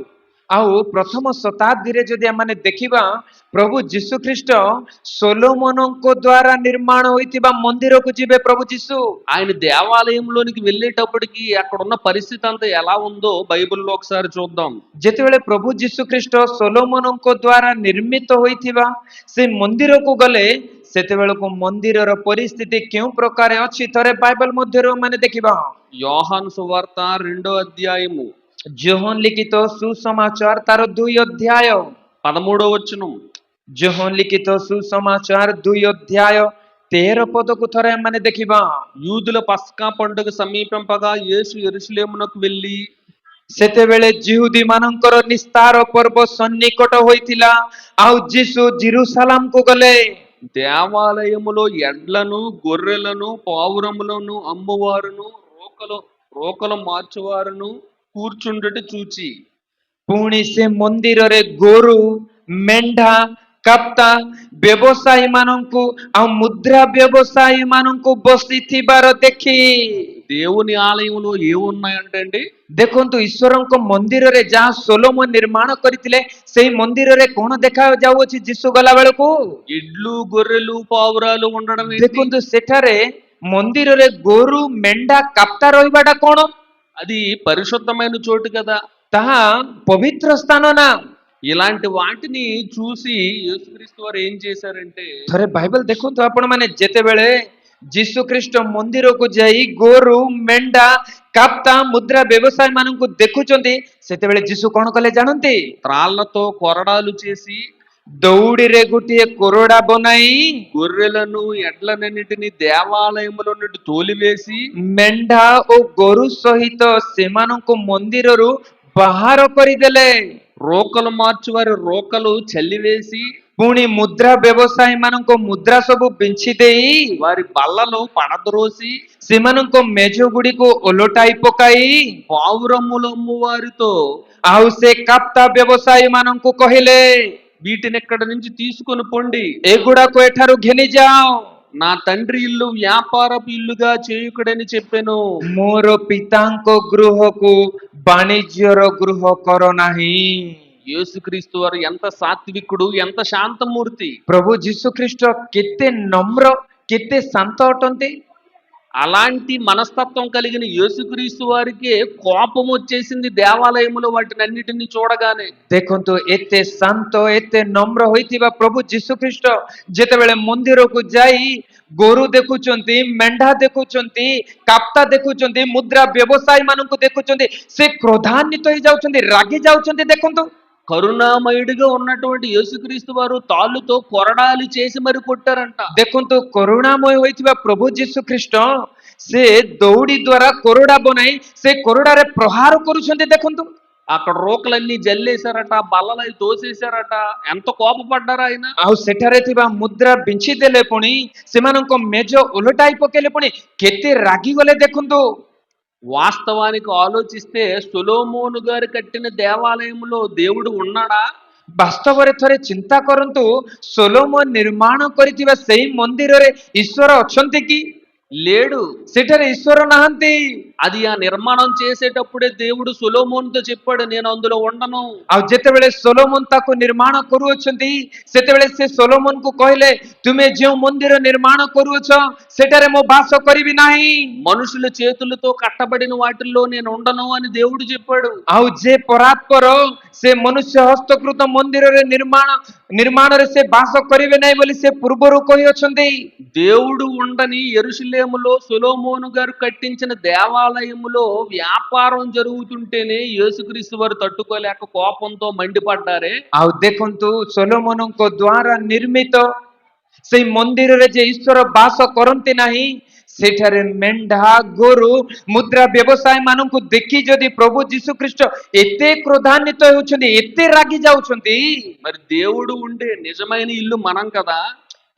ଆଉ ପ୍ରଥମ ଶତାବ୍ଦୀରେ ଯଦି ଆମମାନେ ଦେଖିବା, ପ୍ରଭୁ ଯୀଶୁଖ୍ରୀଷ୍ଟ ସୋଲୋମନଙ୍କ ଦ୍ୱାରା ନିର୍ମାଣ ହୋଇଥିବା ମନ୍ଦିରକୁ ଯିବେ। ପ୍ରଭୁ ଯୀଶୁ ఆయన దేవాలయంలోనికి వెళ్ళేటప్పటికి అక్కడ ఉన్న పరిస్థితి అంతా ఎలా ఉందో బైబిల్లో ఒకసారి చూద్దాం. ଯେତେବେଳେ ପ୍ରଭୁ ଯୀଶୁଖ୍ରୀଷ୍ଟ ସୋଲୋମନଙ୍କ ଦ୍ୱାରା ନିର୍ମିତ ହୋଇଥିବା ସେ ମନ୍ଦିରକୁ ଗଲେ, ସେତେବେଳକୁ ମନ୍ଦିରର ପରିସ୍ଥିତି କେଉଁ ପ୍ରକାର ଅଛି ଥରେ ବାଇବଲ ମଧ୍ୟରୁ ମାନେ ଦେଖିବା। యోహాను సువార్త 2వ అధ్యాయము ଯୋହନ ଲିଖିତ ସୁସମାଚାର ତାର 2 ଅଧ୍ୟାୟ 13వ వచనం. ଯୋହନ ଲିଖିତ ସୁସମାଚାର 2 ଅଧ୍ୟାୟ 13 ପଦକୁ ଥରେ ଆମେ ଦେଖିବା। యూదుల పస్కా పండుగ సమీపింపగా యేసు యెరూషలేమునకు వెళ్ళి ସେତେବେଳେ ଜିହୁଦୀ ମାନଙ୍କର ନିସ୍ତାର ପର୍ବ ସନ୍ନିକଟ ହୋଇଥିଲା, ଆଉ ଯୀଶୁ ଜେରୁସାଲାମକୁ ଗଲେ। దేవాలయములో ఎడ్లను గొర్రెలను పావురములను అమ్మువారును రోకలు మార్చువారును కూర్చుండుట చూచి ପୁଣି ସେ ମନ୍ଦିରରେ ଗୋରୁ, ମେଣ୍ଢା, କାପ୍ତା ବ୍ୟବସାୟୀ ମାନଙ୍କୁ ଆଉ ମୁଦ୍ରା ବ୍ୟବସାୟୀ ମାନଙ୍କୁ ବସିଥିବାର ଦେଖି దేవుని ఆలయంలో ఏమున్నాయంటే అండి, ଦେଖନ୍ତୁ ଈଶ୍ୱରଙ୍କ ମନ୍ଦିରରେ ଯାହା ସୋଲୋମନ ନିର୍ମାଣ କରିଥିଲେ ସେଇ ମନ୍ଦିରରେ କଣ ଦେଖା ଯାଉଅଛି ଯୀଶୁ ଗଲା ବେଳକୁ? ఎడ్లు గొర్రెలు పావురాలు ఉండడం ఏంటి? ଦେଖନ୍ତୁ ସେଠାରେ ମନ୍ଦିରରେ ଗୋରୁ, ମେଣ୍ଢା, କାପ୍ତା ରହିବାଟା କଣ? అది పరిశుద్ధమైన చోటు కదా। ତାହା ପବିତ୍ର ସ୍ଥାନ ନା। ఇలాంటి వాటిని చూసి యేసుక్రీస్తు వారు ఏం చేశారంటే, ଥରେ ବାଇବଲ ଦେଖନ୍ତୁ ଆପଣ ମାନେ, ଯେତେବେଳେ ଯୀଶୁ ଖ୍ରୀଷ୍ଟ ମନ୍ଦିରକୁ ଯାଇ ଗୋରୁ, ମେଣ୍ଢା, କାପ୍ତା, ମୁଦ୍ରା ବ୍ୟବସାୟୀ ମାନଙ୍କୁ ଦେଖୁଛନ୍ତି, ସେତେବେଳେ ଯୀଶୁ କଣ କଲେ ଜାଣନ୍ତି? త్రాళ్లతో కొరడాలు చేసి ଦଉଡ଼ିରେ ଗୋଟିଏ କୋରଡା ବନାଇ గొర్రెలను ఎడ్లనన్నిటిని దేవాలయములో నుండి తోలివేసి ମେଣ୍ଢା ଓ ଗୋରୁ ସହିତ ସେମାନଙ୍କୁ ମନ୍ଦିରରୁ ବାହାର କରିଦେଲେ। రోకలు మార్చి వారి రోకలు చల్లివేసి ପୁଣି ముద్రా ବ୍ୟବସାୟୀ ମାନଙ୍କ ମୁଦ୍ରା ସବୁ ବିଞ୍ଚି ଦେଇ వారి బల్లలో పడద్రోసి ସେମାନଙ୍କ ମେଜ ଗୁଡ଼ିକୁ ଓଲଟାଇ ପକାଇ పావురములమ్ము వారితో ଆଉ ସେ କାପ୍ତା ବ୍ୟବସାୟୀ ମାନଙ୍କୁ କହିଲେ, వీటిని ఎక్కడి నుంచి తీసుకొని పొండి, ଏଗୁଡାକୁ ଏଠାରୁ ଘେନି ଯାଅ, నా తండ్రి ఇల్లు వ్యాపారపు ఇల్లుగా చేయుకుడని చెప్పెను। ମୋର ପିତାଙ୍କ ଗୃହକୁ ବାଣିଜ୍ୟର ଗୃହ କର ନାହିଁ। యేసుక్రీస్తు వారు ఎంత సాత్వికుడు, ఎంత శాంతమూర్తి। ପ୍ରଭୁ ଯୀଶୁ ଖ୍ରୀଷ୍ଟ କେତେ ନମ୍ର, କେତେ ଶାନ୍ତ ଅଟନ୍ତି। అలాంటి మనస్తత్వం కలిగిన యేసుక్రీస్తు వారికి కోపం వచ్చేసింది దేవాలయములో వాటిని అన్నిటిని చూడగానే। ଦେଖନ୍ତୁ ଏତେ ଶାନ୍ତ, ଏତେ ନମ୍ର ହୋଇଥିବା ପ୍ରଭୁ ଯୀଶୁ ଖ୍ରୀଷ୍ଟ ଯେତେବେଳେ ମନ୍ଦିରକୁ ଯାଇ ଗୋରୁ ଦେଖୁଛନ୍ତି, ମେଣ୍ଢା ଦେଖୁଛନ୍ତି, କାପ୍ତା ଦେଖୁଛନ୍ତି, ମୁଦ୍ରା ବ୍ୟବସାୟୀ ମାନଙ୍କୁ ଦେଖୁଛନ୍ତି, ସେ କ୍ରୋଧାନ୍ୱିତ ହେଇଯାଉଛନ୍ତି, ରାଗି ଯାଉଛନ୍ତି। ଦେଖନ୍ତୁ కరుణామయుడిగా ఉన్నటువంటి యేసుక్రీస్తు వారు తాళ్ళుతో కొరడాలు చేసి మరి కొట్టారంట। ଦେଖନ୍ତୁ କରୁଣାମୟ ହୋଇଥିବା ପ୍ରଭୁ ଯୀଶୁ ଖ୍ରୀଷ୍ଟ ସେ ଦଉଡ଼ି ଦ୍ୱାରା କୋରଡା ବନାଇ ସେ କୋରଡାରେ ପ୍ରହାର କରୁଛନ୍ତି। ଦେଖନ୍ତୁ అక్కడ రోకలన్నీ జల్లేశారట, బల్లలై తోసేశారట, ఎంత కోపపడ్డారు ఆయన। ଆଉ ସେଠାରେ ଥିବା ମୁଦ୍ରା ବିଞ୍ଚି ଦେଲେ, ପୁଣି ସେମାନଙ୍କ ମେଜ ଓଲଟାଇ ପକେଇଲେ, ପୁଣି କେତେ ରାଗିଗଲେ ଦେଖନ୍ତୁ। వాస్తవానికి ఆలోచిస్తే సొలొమోను గారు కట్టిన దేవాలయంలో దేవుడు ఉన్నాడా? ବାସ୍ତବରେ ଥରେ ଚିନ୍ତା କରନ୍ତୁ, ସୋଲୋମନ ନିର୍ମାଣ କରିଥିବା ସେଇ ମନ୍ଦିରରେ ଈଶ୍ୱର ଅଛନ୍ତି କି? లేడు। ସେଠାରେ ଈଶ୍ୱର ନାହାନ୍ତି। అది ఆ నిర్మాణం చేసేటప్పుడే దేవుడు సొలొమోనుతో చెప్పాడు, నేను అందులో ఉండను। ଆଉ ଯେତେବେଳେ ସୋଲୋମନ ତାକୁ ନିର୍ମାଣ କରୁଅଛନ୍ତି, ସେତେବେଳେ ସେ ସୋଲୋମନକୁ କହିଲେ, ତୁମେ ଯେଉଁ ମନ୍ଦିର ନିର୍ମାଣ କରୁଅଛ ସେଠାରେ ମୁଁ ବାସ କରିବି ନାହିଁ। మనుషుల చేతులతో కట్టబడిన వాటిల్లో నేను ఉండను అని దేవుడు చెప్పాడు। ଆଉ ଯେ ପରାତ୍ପର ସେ ମନୁଷ୍ୟ ହସ୍ତକୃତ ମନ୍ଦିରରେ ନିର୍ମାଣରେ ସେ ବାସ କରିବେ ନାହିଁ ବୋଲି ସେ ପୂର୍ବରୁ କହିଅଛନ୍ତି। దేవుడు ఉండని యెరూషలేములో సొలొమోను గారు కట్టించిన దేవాలయములో వ్యాపారం జరుగుతుంటేనే యేసుక్రీస్తు వారు తట్టుకోలేక కోపంతో మండిపడ్డారే। ଆଉ ଦେଖନ୍ତୁ ସୋଲୋମନଙ୍କ ଦ୍ୱାରା ନିର୍ମିତ ସେଇ ମନ୍ଦିରରେ ଯେ ଈଶ୍ୱର ବାସ କରନ୍ତି ନାହିଁ, ସେଠାରେ ମେଣ୍ଢା, ଗୋରୁ, ମୁଦ୍ରା ବ୍ୟବସାୟୀ ମାନଙ୍କୁ ଦେଖି ଯଦି ପ୍ରଭୁ ଯୀଶୁ ଖ୍ରୀଷ୍ଟ ଏତେ କ୍ରୋଧାନ୍ୱିତ ହେଉଛନ୍ତି, ଏତେ ରାଗି ଯାଉଛନ୍ତି, మరి దేవుడు ఉండే నిజమైన ఇల్లు మనం కదా।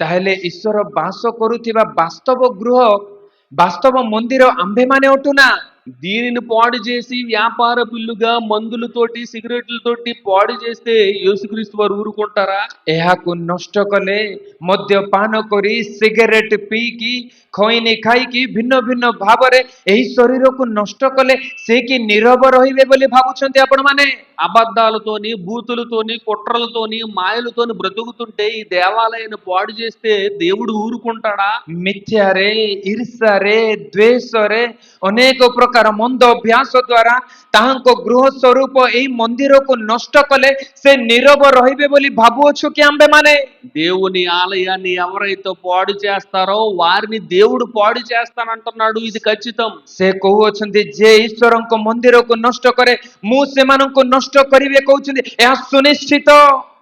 ତାହେଲେ ଈଶ୍ୱର ବାସ କରୁଥିବା ବାସ୍ତବ ଗୃହ, ବାସ୍ତବ ମନ୍ଦିର ଆମ୍ଭେମାନେ ଅଟୁନା। దీనిని పాడు చేసి వ్యాపార పిల్లుగా మందులతోటి సిగరెట్లతోటి పాడు చేస్తే యేసుక్రీస్తు వారు ఊరుకుంటారా? ଏହାକୁ ନଷ୍ଟ କଲେ, ମଦ୍ୟପାନ କରି, ସିଗାରେଟ ପିଇକି, ଖଇନି ଖାଇକି ଭିନ୍ନ ଭିନ୍ନ ଭାବରେ ଏହି ଶରୀରକୁ ନଷ୍ଟ କଲେ ସେ କି ନୀରବ ରହିବେ ବୋଲି ଭାବୁଛନ୍ତି ଆପଣମାନେ? అబద్ధాలతోని, బూతులతోని, కుట్రలతోని, మాయలతోని బ్రతుకుతుంటే ఈ దేవాలయాన్ని పాడు చేస్తే దేవుడు ఊరుకుంటాడా? ମିଥ୍ୟାରେ, ଈର୍ଷାରେ, ଦ୍ୱେଷରେ, ଅନେକ ପ୍ରକାର ମନ୍ଦ ଅଭ୍ୟାସ ଦ୍ୱାରା ତାହାଙ୍କ ଗୃହ ସ୍ୱରୂପ ଏହି ମନ୍ଦିରକୁ ନଷ୍ଟ କଲେ ସେ ନୀରବ ରହିବେ ବୋଲି ଭାବୁଅଛୁ କି ଆମ୍ଭେମାନେ? దేవుని ఆలయాన్ని ఎవరైతే పాడు చేస్తారో వారిని దేవుడు పాడు చేస్తానంటున్నాడు, ఇది ఖచ్చితం। ସେ କହୁଅଛନ୍ତି ଯେ ଈଶ୍ୱରଙ୍କ ମନ୍ଦିରକୁ ନଷ୍ଟ କରେ, ମୁଁ ସେମାନଙ୍କୁ ନଷ୍ଟ କରିବେ କହୁଛନ୍ତି, ଏହା ସୁନିଶ୍ଚିତ।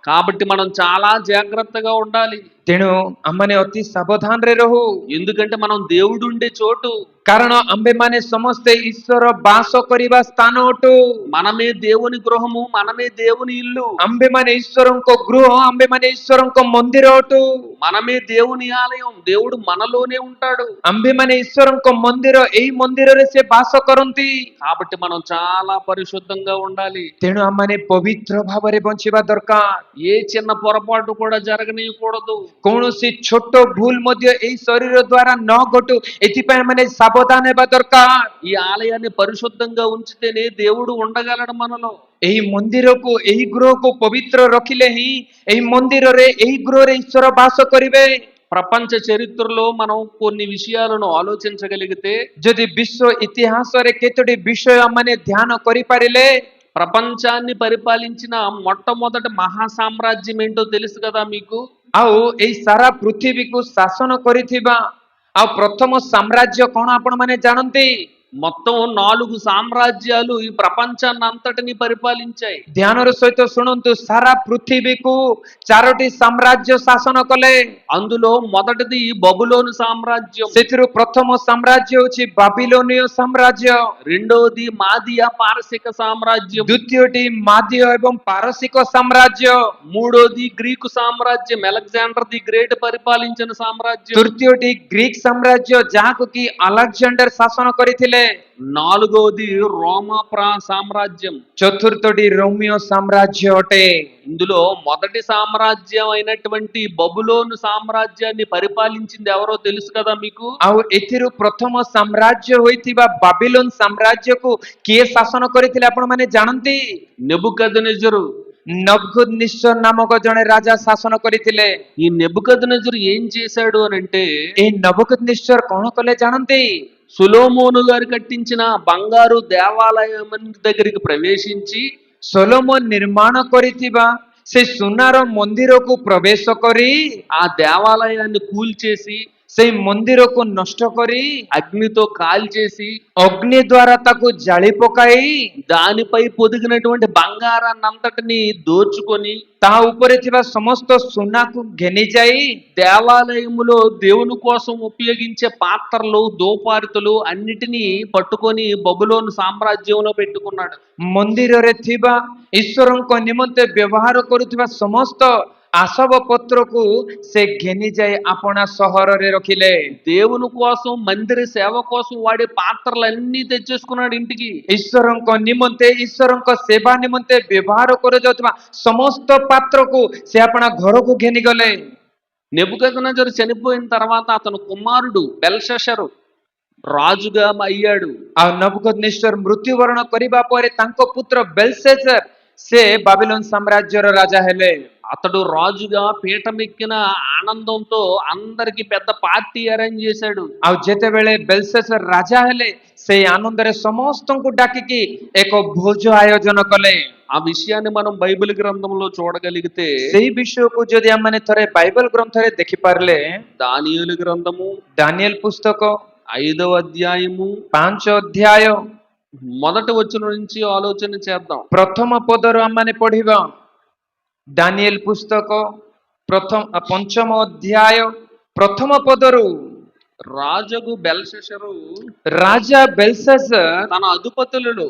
కాబట్టి మనం చాలా జాగ్రత్తగా ఉండాలి. ତେଣୁ ଆମମାନେ ଅତି ସାବଧାନରେ ରହୁ, ఎందుకంటే మనం దేవుడు ఉండే చోటు, କାରଣ ଆମ୍ଭେମାନେ ସମସ୍ତେ ଈଶ୍ୱର ବାସ କରିବା ସ୍ଥାନ ଅଟୁ। మనమే దేవుని గృహము, మనమే దేవుని ఇల్లు, ଆମ୍ଭେମାନେ ଈଶ୍ୱରଙ୍କ ଗୃହ, ଆମ୍ଭେମାନେ ଈଶ୍ୱରଙ୍କ ମନ୍ଦିର ଅଟୁ। మనమే దేవుని ఆలయం, దేవుడు మనలోనే ఉంటాడు. ଆମ୍ଭେମାନେ ଈଶ୍ୱରଙ୍କ ମନ୍ଦିର, ଏଇ ମନ୍ଦିରରେ ସେ ବାସ କରନ୍ତି। కాబట్టి మనం చాలా పరిశుద్ధంగా ఉండాలి. ତେଣୁ ଆମମାନେ ପବିତ୍ର ଭାବରେ ବଞ୍ଚିବା ଦରକାର। ఏ చిన్న పొరపాటు కూడా జరగనీయకూడదు. କୌଣସି ଛୋଟ ଭୁଲ ମଧ୍ୟ ଏଇ ଶରୀର ଦ୍ୱାରା ନ ଘଟୁ, ଏଥିପାଇଁ ଆମମାନେ ସାବଧାନ ହେବା ଦରକାର। ఈ ఆలయాన్ని పరిశుద్ధంగా ఉంచితేనే దేవుడు ఉండగలడు మనలో. ଏହି ମନ୍ଦିରକୁ, ଏହି ଗୃହକୁ ପବିତ୍ର ରଖିଲେ ହିଁ ଏହି ମନ୍ଦିରରେ, ଏହି ଗୃହରେ ଈଶ୍ୱର ବାସ କରିବେ। ప్రపంచ చరిత్రలో మనం కొన్ని విషయాలను ఆలోచించగలిగితే, ଯଦି ବିଶ୍ୱ ଇତିହାସରେ କେତୋଟି ବିଷୟ ଆମମାନେ ଧ୍ୟାନ କରିପାରିଲେ, ప్రపంచాన్ని పరిపాలించిన మొట్టమొదటి మహాసామ్రాజ్యం ఏంటో తెలుసు కదా మీకు? ଆଉ ଏଇ ସାରା ପୃଥିବୀକୁ ଶାସନ କରିଥିବା ଆଉ ପ୍ରଥମ ସାମ୍ରାଜ୍ୟ କଣ ଆପଣ ମାନେ ଜାଣନ୍ତି? మొత్తం 4 సామ్రాజ్యాలు ఈ ప్రపంచాన్ని అంతటిని పరిపాలించాయి. ଧ୍ୟାନର ସହିତ ଶୁଣନ୍ତୁ, ସାରା ପୃଥିବୀକୁ 4ଟି ସାମ୍ରାଜ୍ୟ ଶାସନ କଲେ। అందులో మొదటిది బబులోను సామ్రాజ్యం, ସେଥିରୁ ପ୍ରଥମ ସାମ୍ରାଜ୍ୟ ହେଉଛି ବାବିଲୋନୀୟ ସାମ୍ରାଜ୍ୟ, రెండోది మాదియా పారసిక సామ్రాజ్యం, ଦ୍ୱିତୀୟଟି ମାଦୀୟ ଏବଂ ପାରସିକ ସାମ୍ରାଜ୍ୟ, మూడోది గ్రీకు సామ్రాజ్యం, అలెగ్జాండర్ ది గ్రేట్ పరిపాలించిన సామ్రాజ్యం, ତୃତୀୟଟି ଗ୍ରୀକ ସାମ୍ରାଜ୍ୟ ଯାହାକୁ କି ଆଲେକ୍ସାଣ୍ଡର ଶାସନ କରିଥିଲେ, నాలుగోది సామ్రాజ్యం. ଚତୁର୍ଥଟି ରୋମିଓ ସାମ୍ରାଜ୍ୟ ଅଟେ। ఇందులో మొదటి సామ్రాజ్యం అయినటువంటి బబులోను సామ్రాజ్యాన్ని పరిపాలించింది ఎవరో తెలుసు కదా మీకు? ଆଉ ଏଥିରୁ ପ୍ରଥମ ସାମ୍ରାଜ୍ୟ ହୋଇଥିବା ବାବିଲୋନ ସାମ୍ରାଜ୍ୟକୁ କିଏ ଶାସନ କରିଥିଲେ ଆପଣ ମାନେ ଜାଣନ୍ତି? నెబుకద్నెజరు. ନବୁକଦ୍ନେସର ନାମକ ଜଣେ ରାଜା ଶାସନ କରିଥିଲେ। ఈ నెబుకద్నెజరు ఏం చేశాడు అని అంటే, ଏହି ନବୁକଦ୍ନେସର କଣ କଲେ ଜାଣନ୍ତି? సొలొమోను గారు కట్టించిన బంగారు దేవాలయం దగ్గరికి ప్రవేశించి, ସୋଲୋମନ ନିର୍ମାଣ କରିଥିବା ସେ ସୁନାର ମନ୍ଦିରକୁ ପ୍ରବେଶ କରି ఆ దేవాలయాన్ని కూల్చేసి, ସେଇ ମନ୍ଦିରକୁ ନଷ୍ଟ କରି అగ్నితో కాల్చేసి, ଅଗ୍ନି ଦ୍ୱାରା ତାକୁ ଜାଳି ପକାଇ దానిపై పొదిగినటువంటి బంగారాన్ని అంతటిని దోచుకొని, ତା ଉପରେ ଥିବା ସମସ୍ତ ସୁନାକୁ ଘେନି ଯାଇ దేవాలయములో దేవుని కోసం ఉపయోగించే పాత్రలు, దోపారితులు అన్నిటినీ పట్టుకొని బబులోను సామ్రాజ్యంలో పెట్టుకున్నాడు. ମନ୍ଦିରରେ ଥିବା ଈଶ୍ୱରଙ୍କ ନିମନ୍ତେ ବ୍ୟବହାର କରୁଥିବା ସମସ୍ତ ଆସବ ପତ୍ରକୁ ସେ ଘେନି ଯାଇ ଆପଣା ସହରରେ ରଖିଲେ। దేవుని కోసం, మందిర సేవ కోసం వాడే పాత్రలన్నీ తెచ్చేసుకున్నాడు ఇంటికి. ଈଶ୍ୱରଙ୍କ ନିମନ୍ତେ, ଈଶ୍ୱରଙ୍କ ସେବା ନିମନ୍ତେ ବ୍ୟବହାର କରାଯାଉଥିବା ସମସ୍ତ ପାତ୍ରକୁ ସେ ଆପଣା ଘରକୁ ଘେନି ଗଲେ। నెబుకద్నెజరు చనిపోయిన తర్వాత అతను కుమారుడు బెల్షస్సరు రాజుగా అయ్యాడు. ଆଉ ନବୁକଦ୍ନେସର ମୃତ୍ୟୁବରଣ କରିବା ପରେ ତାଙ୍କ ପୁତ୍ର ବେଲଶେଜର ସେ ବାବିଲୋନ ସାମ୍ରାଜ୍ୟର ରାଜା ହେଲେ। అతడు రాజుగా పీఠమెక్కిన ఆనందంతో అందరికి పెద్ద పార్టీ అరేంజ్ చేశాడు. ଆଉ ଯେତେବେଳେ ବେଲଶେଜର ରାଜା ହେଲେ, ସେଇ ଆନନ୍ଦରେ ସମସ୍ତଙ୍କୁ ଡାକିକି ଏକ ଭୋଜ ଆୟୋଜନ କଲେ। ఆ విషయాన్ని మనం బైబిల్ గ్రంథంలో చూడగలిగితే, ସେଇ ବିଷୟକୁ ଯଦି ଆମମାନେ ଥରେ ବାଇବଲ ଗ୍ରନ୍ଥରେ ଦେଖିପାରିଲେ, దానియేలు గ్రంథము ଦାନିଏଲ ପୁସ୍ତକ 5వ అధ్యాయము 5 ଅଧ୍ୟାୟ మొదటి వచనం నుంచి ఆలోచన చేద్దాం. ପ୍ରଥମ ପଦରୁ ଆମମାନେ ପଢିବା। ଦାନିଏଲ ପୁସ୍ତକ ପଞ୍ଚମ ଅଧ୍ୟାୟ ପ୍ରଥମ ପଦରୁ, రాజుకు బెల్షస్సరు ରାଜା ବେଲଶେଜର తన అధిపతులలో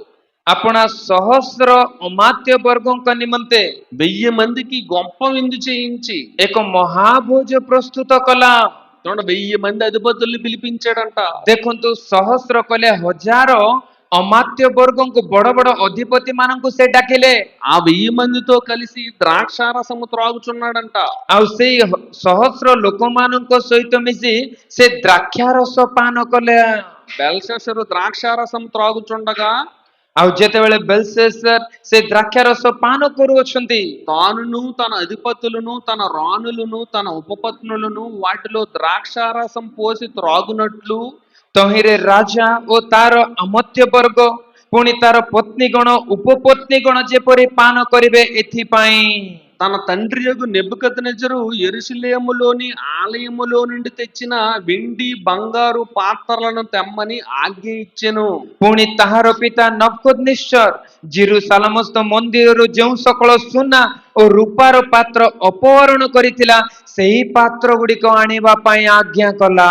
ଆପଣା ସହସ୍ର ଅମାତ୍ୟ ବର୍ଗଙ୍କ ନିମନ୍ତେ 1000 మందికి గొప్ప విందు చేయించి, ଏକ ମହାଭୋଜ ପ୍ରସ୍ତୁତ କଲା। 1000 మంది అధిపతుల్ని పిలిపించాడంట. ଦେଖନ୍ତୁ, ସହସ୍ର କଲେ ହଜାର ଅମାତ୍ୟ ବର୍ଗଙ୍କୁ, ବଡ ବଡ ଅଧିପତି ମାନଙ୍କୁ ସେ ଡାକିଲେ। ఆ 1000 మందితో కలిసి ద్రాక్షారసము త్రాగుచున్నాడంట. ଆଉ ସେଇ ସହସ୍ର ଲୋକମାନଙ୍କ ସହିତ ମିଶି ସେ ଦ୍ରାକ୍ଷାରସ ପାନ କଲେ। బెల్షస్సరు ద్రాక్షారసం త్రాగుచుండగా ଆଉ ଯେତେବେଳେ ବେଲଶେଜର ସେ ଦ୍ରାକ୍ଷାରସ ପାନ କରୁଅଛନ୍ତି, తానును తన అధిపతులను, తన రాణులను, తన ఉపపత్నులను వాటిలో ద్రాక్షారసం పోసి త్రాగునట్లు ତହିଁରେ ରାଜା ଓ ତାର ଅମାତ୍ୟ ବର୍ଗ, ପୁଣି ତାର ପତ୍ନୀଗଣ, ଉପପତ୍ନୀଗଣ ଯେପରି ପାନ କରିବେ, ଏଥିପାଇଁ తన తండ్రి యొగు నెబుకద్నెజరు యెరూషలేములోని ఆలయములో నుండి తెచ్చిన వెండి బంగారు పాత్రలను తెమ్మని ఆజ్ఞ ఇచ్చెను. ପୁଣି ତାହାର ପିତା ନବୁକଦ୍ନେଶ୍ବର ଜେରୁସାଲେମସ୍ଥ ମନ୍ଦିରରୁ ଯେଉଁ ସକଳ ସୁନା ଓ ରୂପାର ପାତ୍ର ଅପହରଣ କରିଥିଲା ସେହି ପାତ୍ର ଗୁଡିକ ଆଣିବା ପାଇଁ ଆଜ୍ଞା କଲା।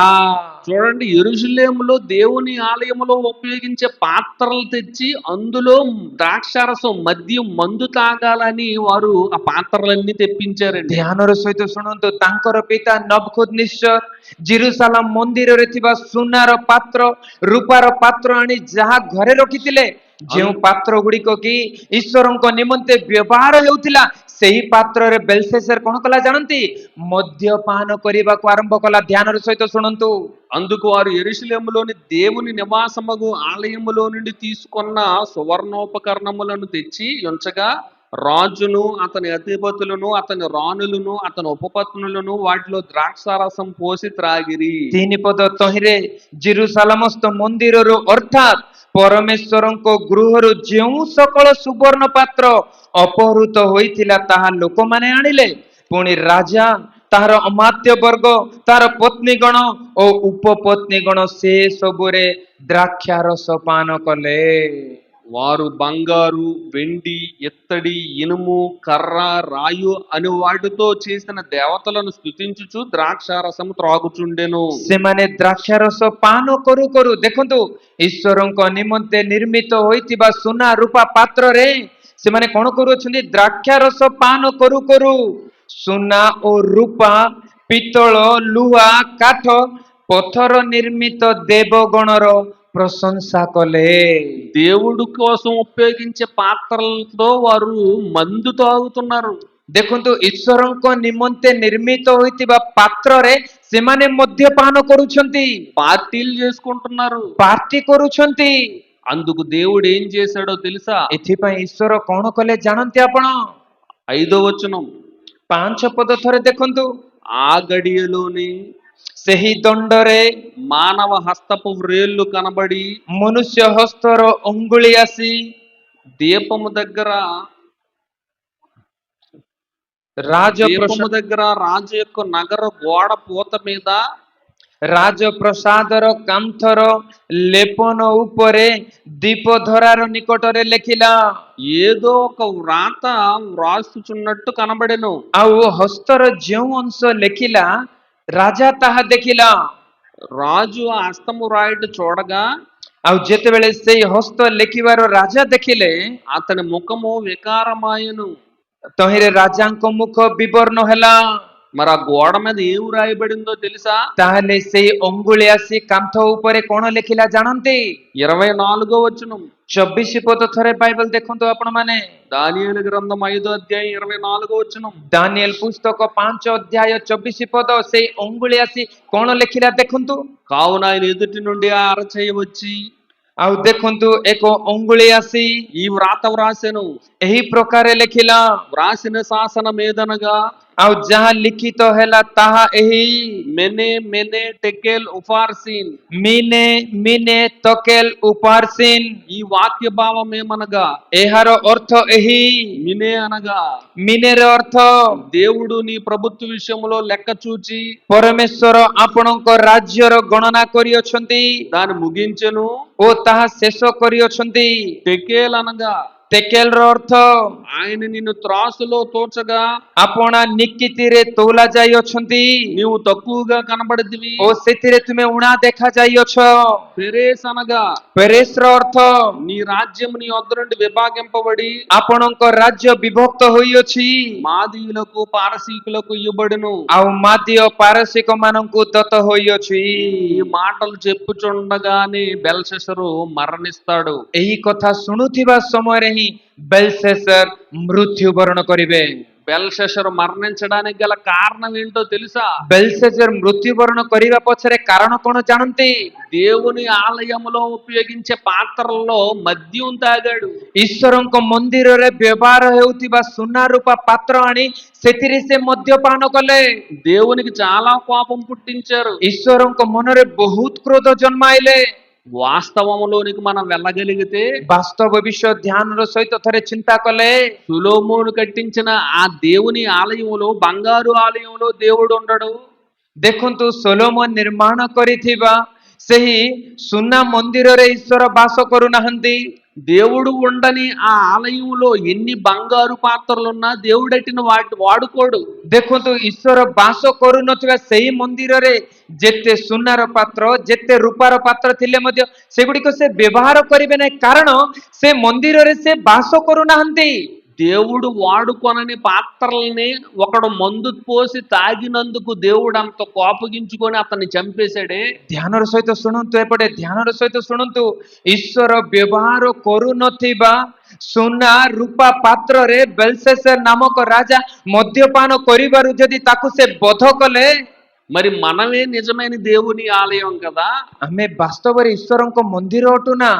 చూడండి, యెరూషలేములో దేవుని ఆలయములో ఉపయోగించే పాత్రలు తెచ్చి అందులో ద్రాక్షారసం మద్యం మందు తాగాలని వారు ఆ పాత్రలన్నీ తెప్పించారండి. ଧ୍ୟାନର ସହିତ ଶୁଣନ୍ତୁ, ତାଙ୍କର ପିତା ନବୁକଦ୍ନେଶ୍ବର ଜେରୁସାଲେମ ମନ୍ଦିରରେ ଥିବା ସୁନାର ପାତ୍ର ରୂପାର ପାତ୍ର ଆଣି ଯାହା ଘରେ ରଖିଥିଲେ, ଯେଉଁ ପାତ୍ର ଗୁଡିକ କି ଈଶ୍ୱରଙ୍କ ନିମନ୍ତେ ବ୍ୟବହାର ହେଉଥିଲା, ସେହି ପାତ୍ରରେ ବେଲଶେସର କଣ କଲା ଜାଣନ୍ତି? ମଦ୍ୟପାନ କରିବାକୁ ଆରମ୍ଭ କଲା। ଧ୍ୟାନର ସହିତ ଶୁଣନ୍ତୁ, అందుకు వారు యెరూషలేములోని దేవుని నివాసమగు ఆలయములో నుండి తీసుకున్న సువర్ణోపకరణములను తెచ్చి ఉంచగా రాజును అతని అధిపతులను అతని రాణులను అతని ఉపపత్నులను వాటిలో ద్రాక్షారసం పోసి త్రాగిరి. 3 ପଦ ତହିଁରେ ଜେରୁସାଲେମସ୍ଥ ମନ୍ଦିରରୁ ଅର୍ଥାତ୍ ପରମେଶ୍ୱରଙ୍କ ଗୃହରୁ ଯେଉଁ ସକଳ ସୁବର୍ଣ୍ଣ ପାତ୍ର ଅପହୃତ ହୋଇଥିଲା ତାହା ଲୋକମାନେ ଆଣିଲେ। ପୁଣି ରାଜା, ତାହାର ଅମାତ୍ୟ ବର୍ଗ, ତାହାର ପତ୍ନୀଗଣ ଓ ଉପପତ୍ନୀଗଣ ସେ ସବୁରେ ଦ୍ରାକ୍ଷାରସ ପାନ କଲେ। వారు బంగారు, వెండి, ఇత్తడి, ఇనుము, కర్ర, రాయు అని వాటితో చేసిన దేవతలను స్తుతించుచు ద్రాక్షారసము త్రాగుచుండెను. ସେମାନେ ଦ୍ରାକ୍ଷାରସ ପାନ କରୁ କରୁ, ଦେଖନ୍ତୁ, ଈଶ୍ୱରଙ୍କ ନିମନ୍ତେ ନିର୍ମିତ ହୋଇଥିବା ସୁନା ରୂପା ପାତ୍ରରେ ସେମାନେ କଣ କରୁଅଛନ୍ତି? ଦ୍ରାକ୍ଷାରସ ପାନ କରୁ କରୁ ସୁନା ଓ ରୂପା, ପିତ୍ତଳ, ଲୁହା, କାଠ, ପଥର ନିର୍ମିତ ଦେବଗଣର ପ୍ରଶଂସା କଲେ। దేవుడు కోసం ఉపయోగించే పాత్రలతో వారు మందు తాగుతున్నారు. ଦେଖନ୍ତୁ, ଈଶ୍ୱରଙ୍କ ନିମନ୍ତେ ନିର୍ମିତ ହୋଇଥିବା ପାତ୍ରରେ ସେମାନେ ମଦ୍ୟପାନ କରୁଛନ୍ତି, పార్టీలు చేసుకుంటున్నారు. ପାର୍ଟି କରୁଛନ୍ତି। అందుకు దేవుడు ఏం చేశాడో తెలుసా? ଏଥିପାଇଁ ଈଶ୍ୱର କଣ କଲେ ଜାଣନ୍ତି ଆପଣ? 5వ వచనం, 5 ପଦ ଥରେ ଦେଖନ୍ତୁ। ఆ గడియలోని ସେହି ଦଣ୍ଡରେ మానవ హస్తపు వ్రేళ్లు కనబడి ମନୁଷ୍ୟ ହସ୍ତର ଅଙ୍ଗୁଳି ଆସି దీపము దగ్గర రాజు యొక్క నగర గోడ పూత మీద ରାଜପ୍ରସାଦର କାନ୍ଥର ଲେପନ ଉପରେ ଦୀପଧରାର ନିକଟରେ ଲେଖିଲା। ఏదో ఒక వ్రాత వ్రాస్తుచున్నట్టు కనబడెను. ଆଉ ହସ୍ତର ଯେଉଁ ଅଂଶ ଲେଖିଲା, ରାଜା ତାହା ଦେଖିଲା। రాజు ఆ హస్తము రాయట చూడగా ଆଉ ଯେତେବେଳେ ସେଇ ହସ୍ତ ଲେଖିବାର ରାଜା ଦେଖିଲେ, అతని ముఖము వికారమాయను. ତହିଁରେ ରାଜାଙ୍କ ମୁଖ ବିବର୍ଣ୍ଣ ହେଲା। మరి ఆ గోడ మీద ఏం రాయబడిందో తెలుసా? ତାହେଲେ ସେଇ ଅଙ୍ଗୁଳି ଆସି କାନ୍ଥ ଉପରେ କଣ ଲେଖିଲା ଜାଣନ୍ତି? 24వ వచనం, 24 ପଦ ଥରେ ବାଇବଲ ଦେଖନ୍ତୁ ଆପଣ ମାନେ। దానియేలు గ్రంథం 5వ అధ్యాయం 24వ వచనం. ଦାନିଏଲ ପୁସ୍ତକ 5 ଅଧ୍ୟାୟ 24 ପଦ, ସେଇ ଅଙ୍ଗୁଳି ଆସି କଣ ଲେଖିଲା ଦେଖନ୍ତୁ। కావున ఆయన ఎదుటి నుండి ఆ అరచేయి వచ్చి ଆଉ ଦେଖନ୍ତୁ, ଏକ ଅଙ୍ଗୁଳି ଆସି ఈ వ్రాత వ్రాసెను. ଏହି ପ୍ରକାରେ ଲେଖିଲା। వ్రాసిన శాసనం ఏదనగా ଆଉ ଯାହା ଲିଖିତ ହେଲା ତାହା ଏହି, మెనే మెనే టెకెల్ ఉఫార్సిన్. ମିନେ ମିନେ ତକେଲ ଉପାର୍ସିନ୍। ఈ వాక్య భావం ఏమనగా, ଏହାର ଅର୍ଥ ଏହି। మినే అనగా ମିନେର ଅର୍ଥ, దేవుడు నీ ప్రభుత్వ విషయంలో లెక్క చూచి ପରମେଶ୍ୱର ଆପଣଙ୍କ ରାଜ୍ୟର ଗଣନା କରିଅଛନ୍ତି దాన్ని ముగించెను. ଓ ତାହା ଶେଷ କରିଅଛନ୍ତି। టెకేల్ అనగా ତେକେଲର ଅର୍ଥ, ఆయన నిన్ను త్రాసులో తోచగా ଆପଣା ନିକିତିରେ ତୋଲା ଯାଇଅଛନ୍ତି నీవు తక్కువగా కనబడితివి. ଓ ସେଥିରେ ତୁମେ ଉଣା ଦେଖା ଯାଇଅଛ। పెరేస్ అనగా ପେରେସର ଅର୍ଥ, నీ రాజ్యం నీ వద్ద నుండి విభాగింపబడి ଆପଣଙ୍କ ରାଜ୍ୟ ବିଭକ୍ତ ହୋଇଅଛି మాదీయులకు పారసీకులకు ఇవ్వబడును. ଆଉ ମାଦୀୟ ପାରସିକ ମାନଙ୍କୁ ଦତ୍ତ ହୋଇଅଛି। ఈ మాటలు చెప్పుచుండగానే బెల్షస్సరు మరణిస్తాడు. ଏହି କଥା ଶୁଣୁଥିବା ସମୟରେ ହିଁ ବେଲଶେସର ମୃତ୍ୟୁବରଣ କରିବେ। బెల్షస్సరు మరణించడానికి గల కారణం ఏంటో తెలుసా? ବେଲଶେସର ମୃତ୍ୟୁବରଣ କରିବା ପଛରେ କାରଣ କଣ ଜାଣନ୍ତି? దేవుని ఆలయములో ఉపయోగించే పాత్రల్లో మద్యం తాగాడు. ଈଶ୍ୱରଙ୍କ ମନ୍ଦିରରେ ବ୍ୟବହାର ହେଉଥିବା ସୁନା ରୂପା ପାତ୍ର ଆଣି ସେଥିରେ ସେ ମଦ୍ୟପାନ କଲେ। దేవునికి చాలా కోపం పుట్టించారు. ଈଶ୍ୱରଙ୍କ ମନରେ ବହୁତ କ୍ରୋଧ ଜନ୍ମାଇଲେ। వాస్తవంలోనికి మనం వెళ్ళగలిగితే ବାସ୍ତବ ବିଷୟ ଧ୍ୟାନର ସହିତ ଥରେ ଚିନ୍ତା କଲେ సులోమోను కట్టించిన ఆ దేవుని ఆలయంలో బంగారు ఆలయంలో దేవుడు ఉండడు. ଦେଖନ୍ତୁ ସୋଲୋମନ ନିର୍ମାଣ କରିଥିବା ସେହି ସୁନା ମନ୍ଦିରରେ ଈଶ୍ୱର ବାସ କରୁନାହାନ୍ତି। దేవుడు ఉండని ఆ ఆలయంలో ఎన్ని బంగారు పాత్రలున్నా దేవుడటిన వాడుకోడు. ଦେଖନ୍ତୁ ଈଶ୍ୱର ବାସ କରୁନଥିବା ସେହି ମନ୍ଦିରରେ ଯେତେ ସୁନାର ପାତ୍ର ଯେତେ ରୂପାର ପାତ୍ର ଥିଲେ ମଧ୍ୟ ସେଗୁଡ଼ିକ ସେ ବ୍ୟବହାର କରିବେ ନାହିଁ, କାରଣ ସେ ମନ୍ଦିରରେ ସେ ବାସ କରୁନାହାନ୍ତି। దేవుడు వాడుకొనని పాత్రల్ని ఒకడు మందు పోసి తాగినందుకు దేవుడు అంత కోపగించుకొని అతన్ని చంపేశాడే. ଧ୍ୟାନର ସହିତ ଶୁଣନ୍ତୁ, ଏପଟେ ଧ୍ୟାନର ସହିତ ଶୁଣନ୍ତୁ, ଈଶ୍ୱର ବ୍ୟବହାର କରୁନଥିବା ସୁନା ରୂପା ପାତ୍ରରେ ବେଲଶେସର ନାମକ ରାଜା ମଦ୍ୟପାନ କରିବାରୁ ଯଦି ତାକୁ ସେ ବଧ କଲେ, మరి మనమే నిజమైన దేవుని ఆలయం కదా. ଆମେ ବାସ୍ତବରେ ଈଶ୍ୱରଙ୍କ ମନ୍ଦିର ଅଟୁ ନା?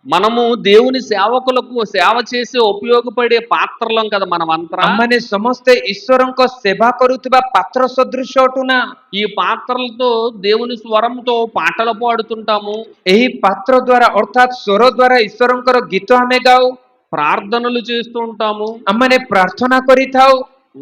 మనము దేవుని సేవకులకు సేవ చేసే ఉపయోగపడే పాత్రలం కదా మనమంతా. ଆମମାନେ ସମସ୍ତେ ଈଶ୍ୱରଙ୍କ ସେବା କରୁଥିବା ପାତ୍ର ସଦୃଶ ଅଟୁ ନା? ఈ పాత్రలతో దేవుని స్వరంతో పాటలు పాడుతుంటాము, ଏହି ପାତ୍ର ଦ୍ୱାରା ଅର୍ଥାତ୍ ସ୍ୱର ଦ୍ୱାରା ଈଶ୍ୱରଙ୍କର ଗୀତ ଆମେ ଗାଉ, ప్రార్థనలు చేస్తూ ఉంటాము, ଆମମାନେ ପ୍ରାର୍ଥନା କରିଥାଉ,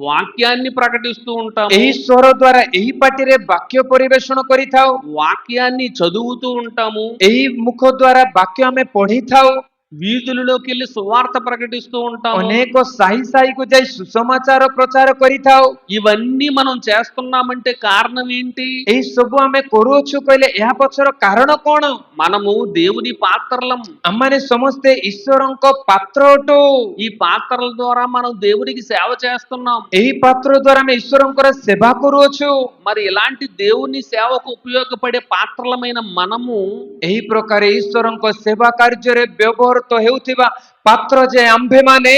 వాక్యాన్ని ప్రకటిస్తూ ఉంటాము, ଏହି ସ୍ୱର ଦ୍ୱାରା ଏହି ପାଟିରେ ବାକ୍ୟ ପରିବେଷଣ କରିଥାଉ, వాక్యాన్ని చదువుతూ ఉంటాము, ଏହି ମୁଖ ଦ୍ୱାରା ବାକ୍ୟ ଆମେ ପଢିଥାଉ, వీధులలోకి వెళ్ళి సువార్త ప్రకటిస్తూ ఉంటాము. ଅନେକ ସାହି ସାହିକୁ ଯାଇ ସୁସମାଚାର ପ୍ରଚାର କରିଥାଉ। ఇవన్నీ మనం చేస్తున్నామంటే కారణం ఏంటి? ଏହି ସବୁ ଆମେ କରୁଅଛୁ କହିଲେ ଏହା ପଛର କାରଣ କଣ? మనము దేవుని పాత్రలం. ଆମମାନେ ସମସ୍ତେ ଈଶ୍ୱରଙ୍କ ପାତ୍ର ଅଟୁ। ఈ పాత్రల ద్వారా మనం దేవునికి సేవ చేస్తున్నాం. ଏହି ପାତ୍ର ଦ୍ୱାରା ଆମେ ଈଶ୍ୱରଙ୍କର ସେବା କରୁଅଛୁ। మరి ఇలాంటి దేవుని సేవకు ఉపయోగపడే పాత్రలమైన మనము ଏହି ପ୍ରକାର ଈଶ୍ୱରଙ୍କ ସେବା କାର୍ଯ୍ୟରେ ବ୍ୟବହୃତ ହେଉଥିବା ପାତ୍ର ଯେ ଆମ୍ଭେମାନେ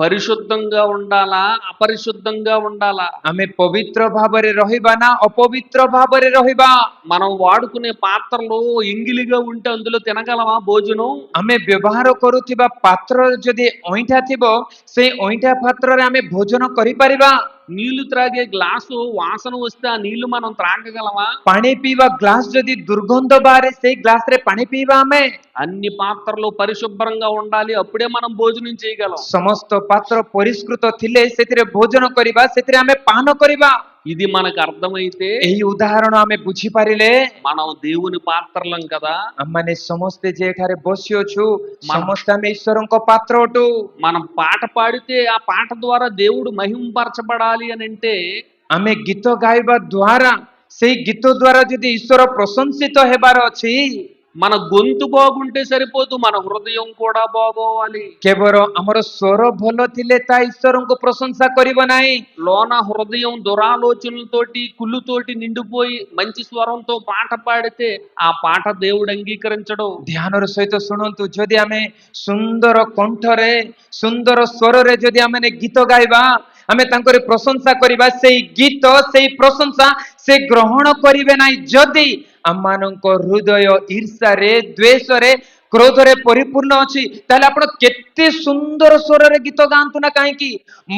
పరిశుద్ధంగా ఉండాలా, అపరిశుద్ధంగా ఉండాలా? ଆମେ ପବିତ୍ର ଭାବରେ ରହିବା ନା ଅପବିତ୍ର ଭାବରେ ରହିବା? మనం వాడుకునే పాత్రలు ఎంగిలిగా ఉంటే అందులో తినగలమా భోజనం? ଆମେ ବ୍ୟବହାର କରୁଥିବା ପାତ୍ର ଯଦି ଅଇଁଠା ଥିବ, ସେଇ ଅଇଁଠା ପାତ୍ରରେ ଆମେ ଭୋଜନ କରିପାରିବା? నీళ్లు త్రాగే గ్లాసు వాసన వస్తే ఆ నీళ్లు మనం త్రాగగలమా? ପାଣି ପିଇବା ଗ୍ଲାସ ଯଦି ଦୁର୍ଗନ୍ଧ ବାହାରେ, ସେଇ ଗ୍ଲାସରେ ପାଣି ପିଇବା ଆମେ? అన్ని పాత్రలు పరిశుభ్రంగా ఉండాలి, అప్పుడే మనం భోజనం చేయగలం. ସମସ୍ତ ପାତ୍ର ପରିଷ୍କୃତ ଥିଲେ ସେଥିରେ ଭୋଜନ କରିବା, ସେଥିରେ ଆମେ ପାନ କରିବା। ఇది మనకు అర్థమైతే ଏହି ଉଦାହରଣ ଆମେ ବୁଝିପାରିଲେ మనం దేవుని పాత్రలం కదా. ଆମମାନେ ସମସ୍ତେ ଯେ ଏଠାରେ ବସିଅଛୁ ସମସ୍ତେ ଆମେ ଈଶ୍ୱରଙ୍କ ପାତ୍ର ଅଟୁ। మనం పాట పాడితే ఆ పాట ద్వారా దేవుడు మహింపరచబడాలి అని అంటే ଆମେ ଗୀତ ଗାଇବା ଦ୍ୱାରା, ସେଇ ଗୀତ ଦ୍ୱାରା ଯଦି ଈଶ୍ୱର ପ୍ରଶଂସିତ ହେବାର ଅଛି, మన గొంతు బాగుంటే సరిపోదు, మన హృదయం కూడా బాగోవాలి. କେବଳ ଆମର ସ୍ୱର ଭଲ ଥିଲେ ତା ଈଶ୍ୱରଙ୍କୁ ପ୍ରଶଂସା କରିବ ନାହିଁ। లోన హృదయం దురాలోచనలతోటి కుళ్ళుతోటి నిండిపోయి మంచి స్వరంతో పాట పాడితే ఆ పాట దేవుడు అంగీకరించడు. ଧ୍ୟାନର ସହିତ ଶୁଣନ୍ତୁ, ଯଦି ଆମେ ସୁନ୍ଦର କଣ୍ଠରେ ସୁନ୍ଦର ସ୍ୱରରେ ଯଦି ଆମେ ଗୀତ ଗାଇବା, ଆମେ ତାଙ୍କର ପ୍ରଶଂସା କରିବା, ସେଇ ଗୀତ ସେଇ ପ୍ରଶଂସା ସେ ଗ୍ରହଣ କରିବେ ନାହିଁ। ଯଦି ଆମମାନଙ୍କ ହୃଦୟ ଈର୍ଷାରେ ଦ୍ୱେଷରେ କ୍ରୋଧରେ ପରିପୂର୍ଣ୍ଣ ଅଛି, ତାହେଲେ ଆପଣ କେତେ ସୁନ୍ଦର ସ୍ୱରରେ ଗୀତ ଗାଆନ୍ତୁ ନା କାହିଁକି,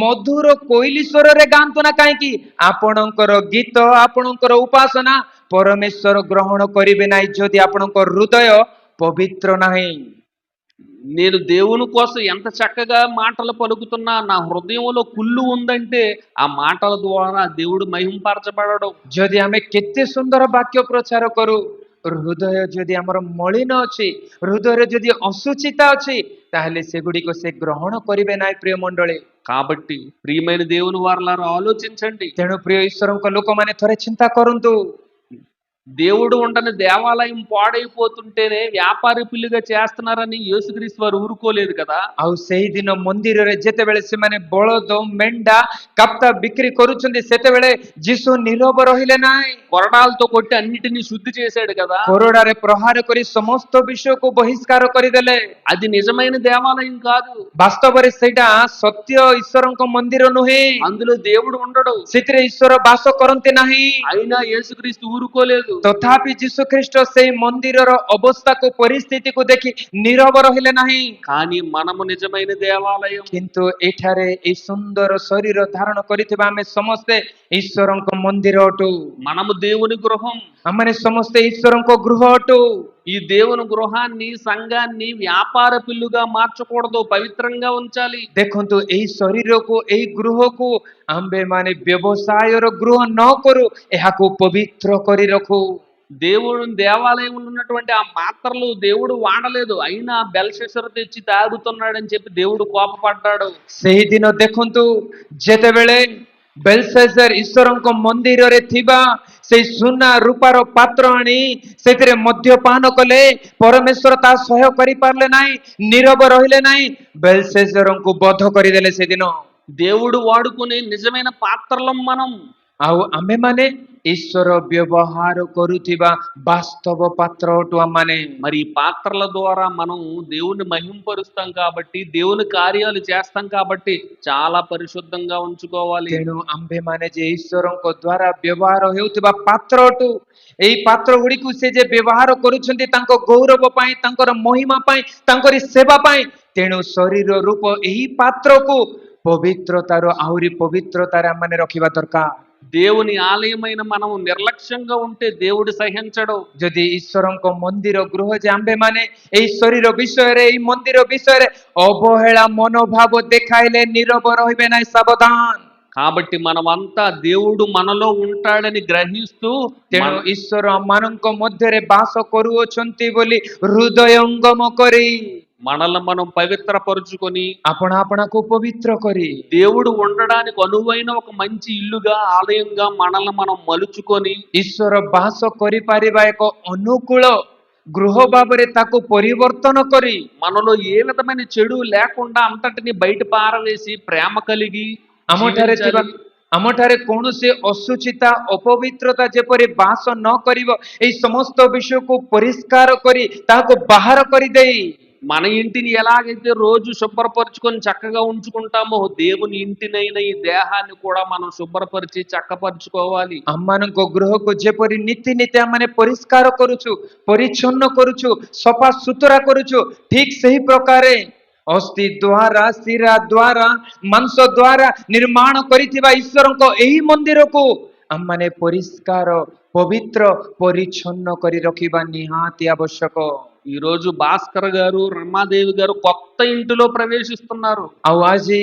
ମଧୁର କୋଇଲି ସ୍ୱରରେ ଗାଆନ୍ତୁ ନା କାହିଁକି, ଆପଣଙ୍କର ଗୀତ ଆପଣଙ୍କର ଉପାସନା ପରମେଶ୍ୱର ଗ୍ରହଣ କରିବେ ନାହିଁ ଯଦି ଆପଣଙ୍କ ହୃଦୟ ପବିତ୍ର ନାହିଁ। నేను దేవుని కోసం ఎంత చక్కగా మాటలు పలుకుతున్నా నా హృదయంలో కుళ్ళు ఉందంటే ఆ మాటల ద్వారా దేవుడు మహింపరచబడడు. ଯଦି ଆମେ କେତେ ସୁନ୍ଦର ବାକ୍ୟ ପ୍ରଚାର କରୁ, ହୃଦୟ ଯଦି ଆମର ମଳିନ ଅଛି, ହୃଦୟରେ ଯଦି ଅଶୁଚିତା ଅଛି, ତାହେଲେ ସେଗୁଡ଼ିକ ସେ ଗ୍ରହଣ କରିବେ ନାହିଁ। ପ୍ରିୟ ମଣ୍ଡଳୀ, కాబట్టి ప్రియమైన దేవుని వారలారా ఆలోచించండి. ତେଣୁ ପ୍ରିୟ ଈଶ୍ୱରଙ୍କ ଲୋକମାନେ ଥରେ ଚିନ୍ତା କରନ୍ତୁ, దేవుడు ఉండని దేవాలయం పాడైపోతుంటేనే వ్యాపారి పిల్లిగా చేస్తున్నారని యేసుక్రీస్తు వారు ఊరుకోలేదు కదా. ଆଉ ସେହିଦିନ ମନ୍ଦିରରେ ଯେତେବେଳେ ସେମାନେ ବଳଦ ମେଣ୍ଢା କାପ୍ତା ବିକ୍ରି କରୁଛନ୍ତି, ସେତେବେଳେ ଯୀଶୁ ନୀରବ ରହିଲେ ନାହିଁ। కొరడాలతో కొట్టి అన్నిటినీ శుద్ధి చేశాడు కదా. କୋରଡ଼ାରେ ପ୍ରହାର କରି ସମସ୍ତ ବିଷୟକୁ ବହିଷ୍କାର କରିଦେଲେ। అది నిజమైన దేవాలయం కాదు, ବାସ୍ତବରେ ସେଇଟା ସତ୍ୟ ଈଶ୍ୱରଙ୍କ ମନ୍ଦିର ନୁହେଁ, అందులో దేవుడు ఉండడు. ସେଥିରେ ଈଶ୍ୱର ବାସ କରନ୍ତି ନାହିଁ। అయినా యేసుక్రీస్తు ఊరుకోలేదు. ତଥାପି ଯୀଶୁ ଖ୍ରୀଷ୍ଟ ସେଇ ମନ୍ଦିରର ଅବସ୍ଥାକୁ ପରିସ୍ଥିତିକୁ ଦେଖି ନୀରବ ରହିଲେ ନାହିଁ। కానీ మనము నిజమైన దేవాలయం. କିନ୍ତୁ ଏଠାରେ ଏଇ ସୁନ୍ଦର ଶରୀର ଧାରଣ କରିଥିବା ଆମେ ସମସ୍ତେ ଈଶ୍ୱରଙ୍କ ମନ୍ଦିର ଅଟୁ। మనము దేవుని గృహం. ଆମମାନେ ସମସ୍ତେ ଈଶ୍ୱରଙ୍କ ଗୃହ ଅଟୁ। ఈ దేవుని గృహాన్ని సంఘాన్ని వ్యాపార పిల్లుగా మార్చకూడదు, పవిత్రంగా ఉంచాలి. ଦେଖନ୍ତୁ ଏଇ ଶରୀରକୁ ଏଇ ଗୃହକୁ ଆମ୍ଭେମାନେ ବ୍ୟବସାୟର ଗୃହ ନ କରୁ, ଏହାକୁ ପବିତ୍ର କରି ରଖୁ। దేవుడు దేవాలయంలో ఉన్నటువంటి ఆ పాత్రలు దేవుడు వాడలేదు, అయినా బెల్షస్సరు తెచ్చి తాగుతున్నాడని చెప్పి దేవుడు కోపపడ్డాడు. ସେହିଦିନ ଦେଖନ୍ତୁ ଯେତେବେଳେ ବେଲଶେଜର ଈଶ୍ୱରଙ୍କ ମନ୍ଦିରରେ ଥିବା ସେଇ ସୁନା ରୂପାର ପାତ୍ର ଆଣି ସେଥିରେ ମଦ୍ୟପାନ କଲେ, ପରମେଶ୍ୱର ତା ସହ୍ୟ କରିପାରିଲେ ନାହିଁ, ନୀରବ ରହିଲେ ନାହିଁ, ବେଲଶେଜରଙ୍କୁ ବଧ କରିଦେଲେ ସେଦିନ। దేవుడు వాడుకునే నిజమైన పాత్రలం మనం. ଆଉ ଆମେମାନେ ଈଶ୍ୱର ବ୍ୟବହାର କରୁଥିବା ବାସ୍ତବ ପାତ୍ର ଅଟୁ ଆମମାନେ। మరి ఈ పాత్రల ద్వారా మనం దేవుని మహింపరుస్తాం కాబట్టి, దేవుని కార్యాలు చేస్తాం కాబట్టి చాలా పరిశుద్ధంగా ఉంచుకోవాలి. ତେଣୁ ଆମ୍ଭେମାନେ ଯେ ଈଶ୍ୱରଙ୍କ ଦ୍ୱାରା ବ୍ୟବହାର ହେଉଥିବା ପାତ୍ର ଅଟୁ, ଏଇ ପାତ୍ର ଗୁଡ଼ିକୁ ସେ ଯେ ବ୍ୟବହାର କରୁଛନ୍ତି ତାଙ୍କ ଗୌରବ ପାଇଁ, ତାଙ୍କର ମହିମା ପାଇଁ, ତାଙ୍କରି ସେବା ପାଇଁ, ତେଣୁ ଶରୀର ରୂପ ଏହି ପାତ୍ରକୁ ପବିତ୍ରତାର ଆହୁରି ପବିତ୍ରତାରେ ଆମମାନେ ରଖିବା ଦରକାର। దేవుని ఆలయమైన మనం నిర్లక్ష్యంగా ఉంటే దేవుడు సహించడు. ଯଦି ଈଶ୍ୱରଙ୍କ ମନ୍ଦିର ଗୃହ ଯେ ଆମ୍ଭେମାନେ ଏଇ ଶରୀର ବିଷୟରେ, ଏଇ ମନ୍ଦିର ବିଷୟରେ ଅବହେଳା ମନୋଭାବ ଦେଖାଇଲେ ନୀରବ ରହିବେ ନାହିଁ, ସାବଧାନ। కాబట్టి మనమంతా దేవుడు మనలో ఉంటాడని గ్రహిస్తూ ତେଣୁ ଈଶ୍ୱର ମାନଙ୍କ ମଧ୍ୟରେ ବାସ କରୁଅଛନ୍ତି ବୋଲି ହୃଦୟଙ୍ଗମ କରି మనల్ని మనం పవిత్రపరుచుకొని ଆପଣ ଆପଣାକୁ ପବିତ୍ର କରି దేవుడు ఉండడానికి అనువైన ఒక మంచి ఇల్లుగా, ఆలయంగా మనల్ని మనం మలుచుకొని ଈଶ୍ୱର ବାସ କରିପାରିବା ଏକ ଅନୁକୂଳ ଗୃହ ଭାବରେ ତାକୁ ପରିବର୍ତ୍ତନ କରି మనలో ఏ విధమైన చెడు లేకుండా అంతటిని బయట పారవేసి ప్రేమ కలిగి ଆମଠାରେ ଥିବା జీవించాలి. ଆମଠାରେ କୌଣସି ଅଶୁଚିତା ଅପବିତ୍ରତା ଯେପରି ବାସ ନ କରିବ, ଏଇ ସମସ୍ତ ବିଷୟକୁ ପରିଷ୍କାର କରି ତାହାକୁ ବାହାର କରିଦେଇ మన ఇంటిని ఎలాగైతే రోజు శుభ్రపరచుకొని చక్కగా ఉంచుకుంటామో, దేవుని ఇంటినైనా ఈ దేహాన్ని కూడా మనం శుభ్రపరిచి చక్కపరుచుకోవాలి. ଆମମାନଙ୍କ ଗୃହକୁ ଯେପରି ନୀତି ଆମମାନେ ପରିଷ୍କାର କରୁଛୁ, ପରିଚ୍ଛନ୍ନ କରୁଛୁ, ସଫା ସୁତୁରା କରୁଛୁ, ଠିକ ସେହି ପ୍ରକାରେ ଅସ୍ଥି ଦ୍ୱାରା, ଶିରା ଦ୍ୱାରା, ମାଂସ ଦ୍ୱାରା ନିର୍ମାଣ କରିଥିବା ଈଶ୍ୱରଙ୍କ ଏହି ମନ୍ଦିରକୁ ଆମମାନେ ପରିଷ୍କାର, ପବିତ୍ର, ପରିଚ୍ଛନ୍ନ କରି ରଖିବା ନିହାତି ଆବଶ୍ୟକ। ఈ రోజు భాస్కర్ గారు, రమాదేవి గారు కొత్త ఇంటిలో ప్రవేశిస్తున్నారు. ଆଉ ଆଜି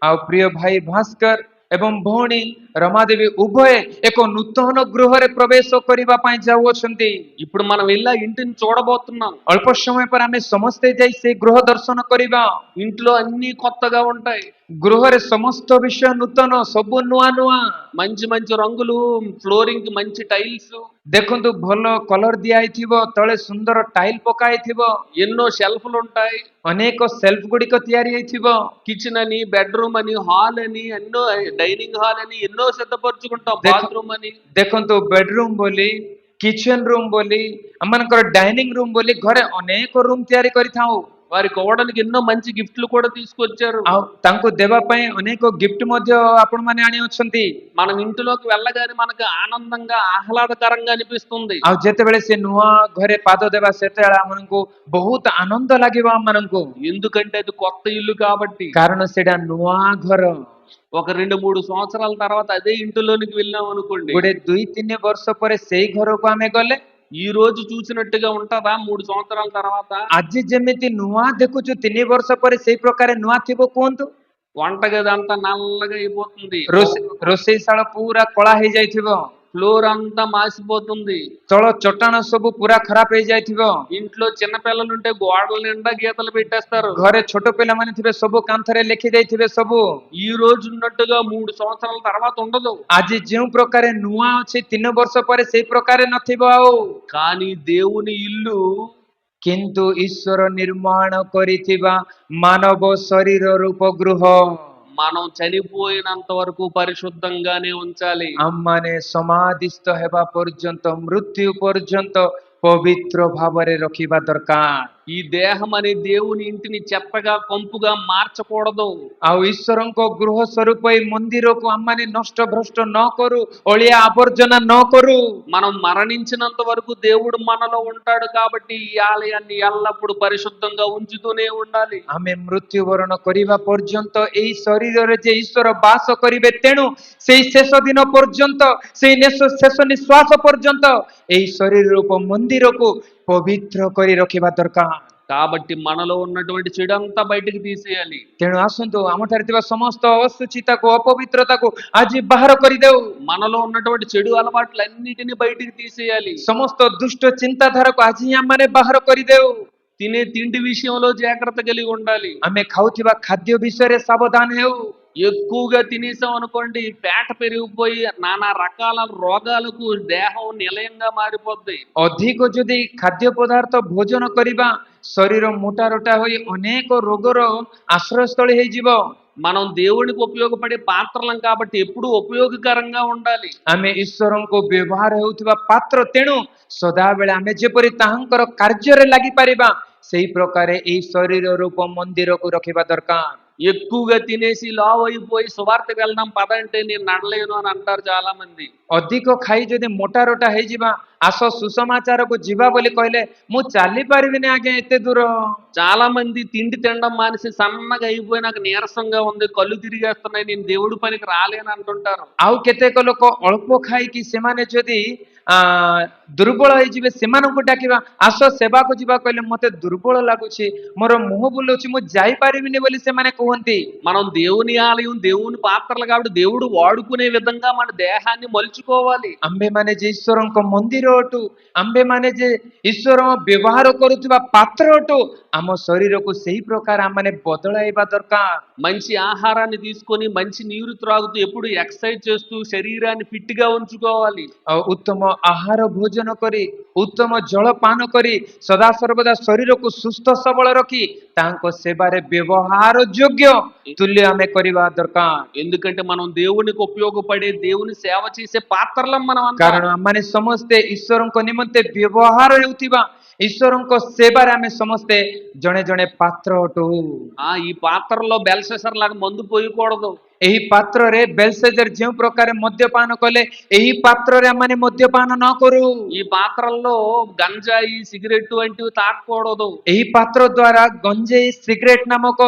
ଆଉ ପ୍ରିୟ ଭାଇ ଭାସ୍କର ଏବଂ ଭଉଣୀ ରମାଦେବୀ ଉଭୟ ଏକ ନୂତନ ଗୃହରେ ପ୍ରବେଶ କରିବା ପାଇଁ ଯାଉଅଛନ୍ତି। ఇప్పుడు మనం వెళ్ళి ఆ ఇంటిని చూడబోతున్నాం. ଅଳ୍ପ ସମୟ ପରେ ଆମେ ସମସ୍ତେ ଯାଇ ସେ ଗୃହ ଦର୍ଶନ କରିବା। ఇంట్లో అన్ని కొత్తగా ఉంటాయి. ଗୃହରେ ସମସ୍ତ ବିଷୟ ନୂତନ, ସବୁ ନୂଆ ନୂଆ। మంచి మంచి రంగులు, ఫ్లోరింగ్ కి మంచి టైల్స్, ଦେଖନ୍ତୁ ଭଲ କଲର ଦିଆ ହେଇଥିବ, ତଳେ ସୁନ୍ଦର ଟାଇଲ ପକା ହେଇଥିବ, ఎన్నో షెల్ఫ్లు ఉంటాయి. ଅନେକ ସେଲ୍ଫ ଗୁଡିକ ତିଆରି ହେଇଥିବ। కిచెన్ అని, బెడ్రూమ్ అని, హాల్ అని, ఎన్నో డైనింగ్ హాల్ అని ఎన్నో సిద్ధపరచుకుంటాం. ଦେଖ- బాత్రూమ్ అని. ଦେଖନ୍ତୁ ବେଡରୁମ ବୋଲି, କିଚେନ ରୁମ ବୋଲି, ଆମମାନଙ୍କର ଡାଇନିଂ ରୁମ ବୋଲି ଘରେ ଅନେକ ରୁମ ତିଆରି କରିଥାଉ। వారి కోడలికి ఎన్నో మంచి గిఫ్ట్లు కూడా తీసుకొచ్చారు. ଆଉ ତାଙ୍କୁ ଦେବା ପାଇଁ ଅନେକ ଗିଫ୍ଟ ମଧ୍ୟ ଆପଣ ମାନେ ଆଣି ଅଛନ୍ତି। మనం ఇంటిలోకి వెళ్ళగానే మనకు ఆనందంగా, ఆహ్లాదకరంగా అనిపిస్తుంది. ଆଉ ଯେତେବେଳେ ସେ ନୂଆ ଘରେ ପାଦ ଦେବା, ସେତେବେଳେ ଆମମାନଙ୍କୁ ବହୁତ ଆନନ୍ଦ ଲାଗିବ ଆମମାନଙ୍କୁ, ఎందుకంటే అది కొత్త ఇల్లు కాబట్టి. କାରଣ ସେଇଟା ନୂଆ ଘର। ఒక 2-3 సంవత్సరాల తర్వాత అదే ఇంటిలోనికి వెళ్ళాం అనుకోండి, ଗୋଟେ 2-3 ବର୍ଷ ପରେ ସେଇ ଘରକୁ ଆମେ ଗଲେ ఈ రోజు చూసినట్టుగా ఉంటదా 3 సంవత్సరాల తర్వాత? ଆଜି ଯେମିତି ନୂଆ ଦେଖୁଛୁ, 3 ବର୍ଷ ପରେ ସେଇ ପ୍ରକାର ନୂଆ ଥିବ କୁହନ୍ତୁ? వంటగది అంతా నల్లగా అయిపోతుంది. ରୋଷେଇଶାଳ ପୁରା କଳା ହେଇଯାଇଥିବ, ఫ్లోర్ అంతా మాసిపోతుంది. ତଳ ଚଟାଣ ସବୁ ପୁରା ଖରାପ ହେଇଯାଇଥିବ, ఇంట్లో చిన్న పిల్లలుంటే గోడల నిండా గీతలు పెట్టేస్తారు. ଘରେ ଛୋଟ ପିଲାମାନେ ଥିବେ, ସବୁ କାନ୍ଥରେ ଲେଖି ଦେଇଥିବେ ସବୁ। ఈ రోజు ఉన్నట్టుగా 3 సంవత్సరాల తర్వాత ఉండదు. ଆଜି ଯେଉଁ ପ୍ରକାରେ ନୂଆ ଅଛି, 3 ବର୍ଷ ପରେ ସେଇ ପ୍ରକାରେ ନଥିବ ଆଉ। కానీ దేవుని ఇల్లు କିନ୍ତୁ ଈଶ୍ୱର ନିର୍ମାଣ କରିଥିବା ମାନବ ଶରୀର ରୂପ ଗୃହ మనం చనిపోయినంత వరకు పరిశుద్ధంగానే ఉంచాలి. ଆମମାନେ ସମାଧିସ୍ଥ ହେବା ପର୍ଯ୍ୟନ୍ତ, ମୃତ୍ୟୁ ପର୍ଯ୍ୟନ୍ତ ପବିତ୍ର ଭାବରେ ରଖିବା ଦରକାର। ఈ దేహం అనే దేవుని ఇంటిని చెత్తగా కంపుగా మార్చకూడదు. ଆଉ ଈଶ୍ୱରଙ୍କ ଗୃହ ସ୍ୱରୂପ ଏଇ ମନ୍ଦିରକୁ ଆମମାନେ ନଷ୍ଟ ଭ୍ରଷ୍ଟ ନ କରୁ, ଅଳିଆ ଆବର୍ଜନା ନ କରୁ। మనం మరణించినంత వరకు దేవుడు మనలో ఉంటాడు కాబట్టి ఈ ఆలయాన్ని ఎల్లప్పుడూ పరిశుద్ధంగా ఉంచుతూనే ఉండాలి. ଆମେ ମୃତ୍ୟୁବରଣ କରିବା ପର୍ଯ୍ୟନ୍ତ ଏଇ ଶରୀରରେ ଯେ ଈଶ୍ୱର ବାସ କରିବେ, ତେଣୁ ସେଇ ଶେଷ ଦିନ ପର୍ଯ୍ୟନ୍ତ, ସେଇ ଶେଷ ନିଶ୍ୱାସ ପର୍ଯ୍ୟନ୍ତ ଏଇ ଶରୀର ରୂପ ମନ୍ଦିରକୁ ପବିତ୍ର କରି ରଖିବା ଦରକାର। కాబట్టి మనలో ఉన్నటువంటి చెడంతా బయటికి తీసేయాలి. ତେଣୁ ଆସନ୍ତୁ ଆମଠାରେ ଥିବା ସମସ୍ତ ଅଶୁଚିତାକୁ, ଅପବିତ୍ରତାକୁ ଆଜି ବାହାର କରିଦେଉ। మనలో ఉన్నటువంటి చెడు అలవాట్లన్నిటిని బయటికి తీసేయాలి. ସମସ୍ତ ଦୁଷ୍ଟ ଚିନ୍ତାଧାରାକୁ ଆଜି ହିଁ ଆମମାନେ ବାହାର କରିଦେଉ। తినే తిండి విషయంలో జాగ్రత్త కలిగి ఉండాలి. ଆମେ ଖାଉଥିବା ଖାଦ୍ୟ ବିଷୟରେ ସାବଧାନ ହେଉ। ఎక్కువగా తినేసాం అనుకోండి, పేట పెరిగిపోయి నానా రకాల రోగాలకు దేహం నిలయంగా మారిపోద్ది. ଅଧିକ ଯଦି ଖାଦ୍ୟ ପଦାର୍ଥ ଭୋଜନ କରିବା, ଶରୀର ମୋଟାରୋଟା ହୋଇ ଅନେକ ରୋଗର ଆଶ୍ରୟସ୍ଥଳୀ ହେଇଯିବ। మనం దేవునికి ఉపయోగపడే పాత్రలం కాబట్టి ఎప్పుడూ ఉపయోగకరంగా ఉండాలి. ଆମେ ଈଶ୍ୱରଙ୍କୁ ବ୍ୟବହାର ହେଉଥିବା ପାତ୍ର, ତେଣୁ ସଦାବେଳେ ଆମେ ଯେପରି ତାହାଙ୍କର କାର୍ଯ୍ୟରେ ଲାଗିପାରିବା, ସେଇ ପ୍ରକାରେ ଏଇ ଶରୀର ରୂପ ମନ୍ଦିରକୁ ରଖିବା ଦରକାର। ఎక్కువగా తినేసి లావు అయిపోయి సువార్తకు వెళ్దాం పదంటే నేను నడలేను అని అంటారు చాలా మంది. ଅଧିକ ଖାଇ ଯଦି ମୋଟାରୋଟା ହେଇଯିବା, ଆସ ସୁସମାଚାରକୁ ଯିବା ବୋଲି କହିଲେ, ମୁଁ ଚାଲି ପାରିବିନି ଆଜ୍ଞା ଏତେ ଦୂର। చాలా మంది తిండి తినడం మానేసి సన్నగా అయిపోయి నాకు నీరసంగా ఉంది, కళ్ళు తిరిగేస్తున్నాయి, నేను దేవుడి పనికి రాలేను అంటుంటారు. ଆଉ କେତେକ ଲୋକ ଅଳ୍ପ ଖାଇକି ସେମାନେ ଯଦି ଦୁର୍ବଳ ହେଇଯିବେ, ସେମାନଙ୍କୁ ଡାକିବା, ଆସ ସେବାକୁ ଯିବା କହିଲେ, ମତେ ଦୁର୍ବଳ ଲାଗୁଛି, ମୋର ମୁହଁ ବୁଲଉଛି, ମୁଁ ଯାଇପାରିବିନି ବୋଲି ସେମାନେ କୁହନ୍ତି। మనం దేవుని ఆలయం, దేవుని పాత్రలు కాబట్టి దేవుడు వాడుకునే విధంగా మన దేహాన్ని మలుచుకోవాలి. ଆମ୍ଭେମାନେ ଯେ ଈଶ୍ୱରଙ୍କ ମନ୍ଦିର ଅଟୁ, ଆମ୍ଭେମାନେ ଯେ ଈଶ୍ୱର ବ୍ୟବହାର କରୁଥିବା ପାତ୍ର ଅଟୁ, ଆମ ଶରୀରକୁ ସେହି ପ୍ରକାର ଆମମାନେ ବଦଳାଇବା ଦରକାର। మంచి ఆహారాన్ని తీసుకొని మంచి నీరు త్రాగుతూ ఎప్పుడు ఎక్సర్సైజ్ చేస్తూ శరీరాన్ని ఫిట్ గా ఉంచుకోవాలి. ଆଉ ଉତ୍ତମ ଆହାର ଭୋଜନ କରି, ଉତ୍ତମ ଜଳ ପାନ କରି, ସଦାସର୍ବଦା ଶରୀରକୁ ସୁସ୍ଥ ସବଳ ରଖି ତାଙ୍କ ସେବାରେ ବ୍ୟବହାର ଯୋଗ୍ୟ ତୁଲ୍ୟ ଆମେ କରିବା ଦରକାର। ఎందుకంటే మనం దేవునికి ఉపయోగపడే దేవుని సేవ చేసే పాత్రలం మనం అంతా. କାରଣ ଆମମାନେ ସମସ୍ତେ ଈଶ୍ୱରଙ୍କ ନିମନ୍ତେ ବ୍ୟବହାର ହେଉଥିବା, ଈଶ୍ୱରଙ୍କ ସେବାରେ ଆମେ ସମସ୍ତେ ଜଣେ ଜଣେ ପାତ୍ର ଅଟୁ। ఈ పాత్రలో బెల్షసర్ లాగా మందు పోయకూడదు. ଏହି ପାତ୍ରରେ ବେଲସେଜର ଯେଉଁ ପ୍ରକାର ମଦ୍ୟପାନ କଲେ, ଏହି ପାତ୍ରରେ ଆମମାନେ ମଦ୍ୟପାନ ନ କରୁ। ఈ పాత్రల్లో గంజాయి సిగరెట్ వంటివి తాగకూడదు. ଏହି ପାତ୍ର ଦ୍ୱାରା ଗଞ୍ଜେଇ, ସିଗାରେଟ ନାମକ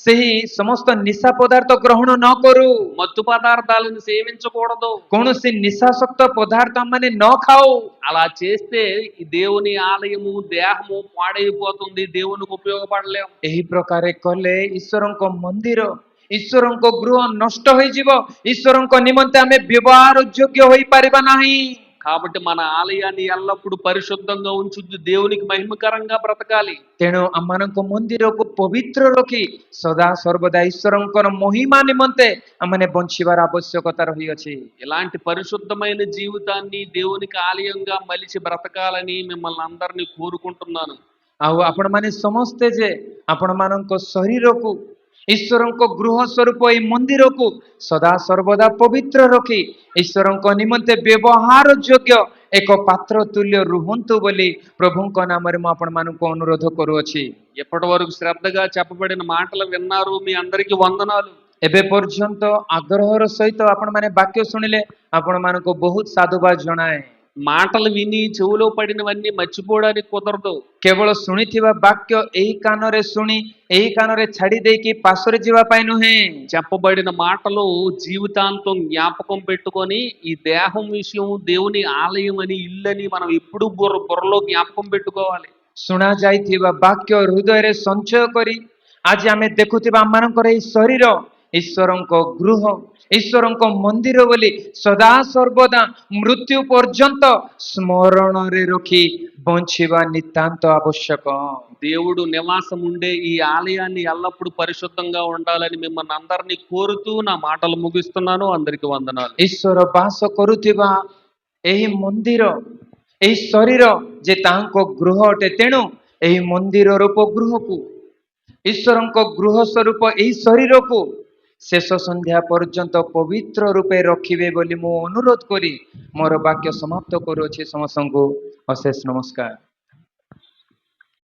ସେହି ସମସ୍ତ ନିଶା ପଦାର୍ଥ ଗ୍ରହଣ ନ କରୁ। మత్తు పదార్థాలను సేవించకూడదు. କୌଣସି ନିଶାସକ୍ତ ପଦାର୍ଥ ଆମମାନେ ନ ଖାଉ। అలా చేస్తే ఈ దేవుని ఆలయము దేహము పాడైపోతుంది, దేవునికి ఉపయోగపడలేం. ଏହି ପ୍ରକାର କଲେ ଈଶ୍ୱରଙ୍କ ମନ୍ଦିର, ଈଶ୍ୱରଙ୍କ ଗୃହ ନଷ୍ଟ ହୋଇଯିବ, ଈଶ୍ୱରଙ୍କ ନିମନ୍ତେ ଆମେ ବ୍ୟବହାର ଯୋଗ୍ୟ ହୋଇପାରିବା ନାହିଁ। కాబట్టి మన ఆలయాన్ని ఎల్లప్పుడూ పరిశుద్ధంగా ఉంచుతూ దేవునికి మహిమకరంగా బ్రతకాలి. ତେଣୁ ଆମମାନଙ୍କ ମନ୍ଦିରକୁ ପବିତ୍ର ରଖି ସଦା ସର୍ବଦା ଈଶ୍ୱରଙ୍କର ମହିମା ନିମନ୍ତେ ଆମମାନେ ବଞ୍ଚିବାର ଆବଶ୍ୟକତା ରହିଅଛି। ఇలాంటి పరిశుద్ధమైన జీవితాన్ని దేవునికి ఆలయంగా మలిచి బ్రతకాలని మిమ్మల్ని అందరినీ కోరుకుంటున్నాను. ଆଉ ଆପଣମାନେ ସମସ୍ତେ ଯେ ଆପଣମାନଙ୍କ ଶରୀରକୁ ଈଶ୍ୱରଙ୍କ ଗୃହ ସ୍ୱରୂପ ଏଇ ମନ୍ଦିରକୁ ସଦା ସର୍ବଦା ପବିତ୍ର ରଖି ଈଶ୍ୱରଙ୍କ ନିମନ୍ତେ ବ୍ୟବହାର ଯୋଗ୍ୟ ଏକ ପାତ୍ର ତୁଲ୍ୟ ରୁହନ୍ତୁ ବୋଲି ପ୍ରଭୁଙ୍କ ନାମରେ ମୁଁ ଆପଣମାନଙ୍କୁ ଅନୁରୋଧ କରୁଅଛି। ఎప్పటి వరకు శ్రద్ధగా చెప్పబడిన మాటలు విన్నారు, మీ అందరికీ వందనాలు. ଏବେ ପର୍ଯ୍ୟନ୍ତ ଆଗ୍ରହର ସହିତ ଆପଣମାନେ ବାକ୍ୟ ଶୁଣିଲେ, ଆପଣମାନଙ୍କୁ ବହୁତ ସାଧୁବାଦ ଜଣାଏ। మాటలు విని చెవులో పడినవన్నీ మర్చిపోవడానికి కుదరదు. କେବଳ ଶୁଣିଥିବା ବାକ୍ୟ ଏଇ କାନରେ ଶୁଣି ଏଇ କାନରେ ଛାଡି ଦେଇକି ପାଶରେ ଯିବା ପାଇଁ ନୁହେଁ। చెప్పబడిన మాటలు జీవితాంతం జ్ఞాపకం పెట్టుకొని ఈ దేహం విషయం దేవుని ఆలయం అని ఇల్లని మనం ఎప్పుడు బుర్రలో జ్ఞాపకం పెట్టుకోవాలి. ଶୁଣା ଯାଇଥିବା ବାକ୍ୟ ହୃଦୟରେ ସଞ୍ଚୟ କରି ଆଜି ଆମେ ଦେଖୁଥିବା ଆମମାନଙ୍କର ଏଇ ଶରୀର ଈଶ୍ୱରଙ୍କ ଗୃହ, ଈଶ୍ୱରଙ୍କ ମନ୍ଦିର ବୋଲି ସଦା ସର୍ବଦା ମୃତ୍ୟୁ ପର୍ଯ୍ୟନ୍ତ ସ୍ମରଣରେ ରଖି ବଞ୍ଚିବା ନିତାନ୍ତ ଆବଶ୍ୟକ। దేవుడు నివాసం ఉండే ఈ ఆలయాన్ని ఎల్లప్పుడూ పరిశుద్ధంగా ఉండాలని మిమ్మల్ని అందరినీ కోరుతూ నా మాటలు ముగిస్తున్నాను. అందరికీ వందనాలు. ଈଶ୍ୱର ବାସ କରୁଥିବା ଏହି ମନ୍ଦିର, ଏହି ଶରୀର ଯେ ତାହାଙ୍କ ଗୃହ ଅଟେ, ତେଣୁ ଏହି ମନ୍ଦିର ରୂପ ଗୃହକୁ, ଈଶ୍ୱରଙ୍କ ଗୃହ ସ୍ୱରୂପ ଏହି ଶରୀରକୁ ଶେଷ ସନ୍ଧ୍ୟା ପର୍ଯ୍ୟନ୍ତ ପବିତ୍ର ରୂପେ ରଖିବେ ବୋଲି ମୁଁ ଅନୁରୋଧ କରି ମୋର ବାକ୍ୟ ସମାପ୍ତ କରୁଅଛି। ସମସ୍ତଙ୍କୁ ଅଶେଷ ନମସ୍କାର।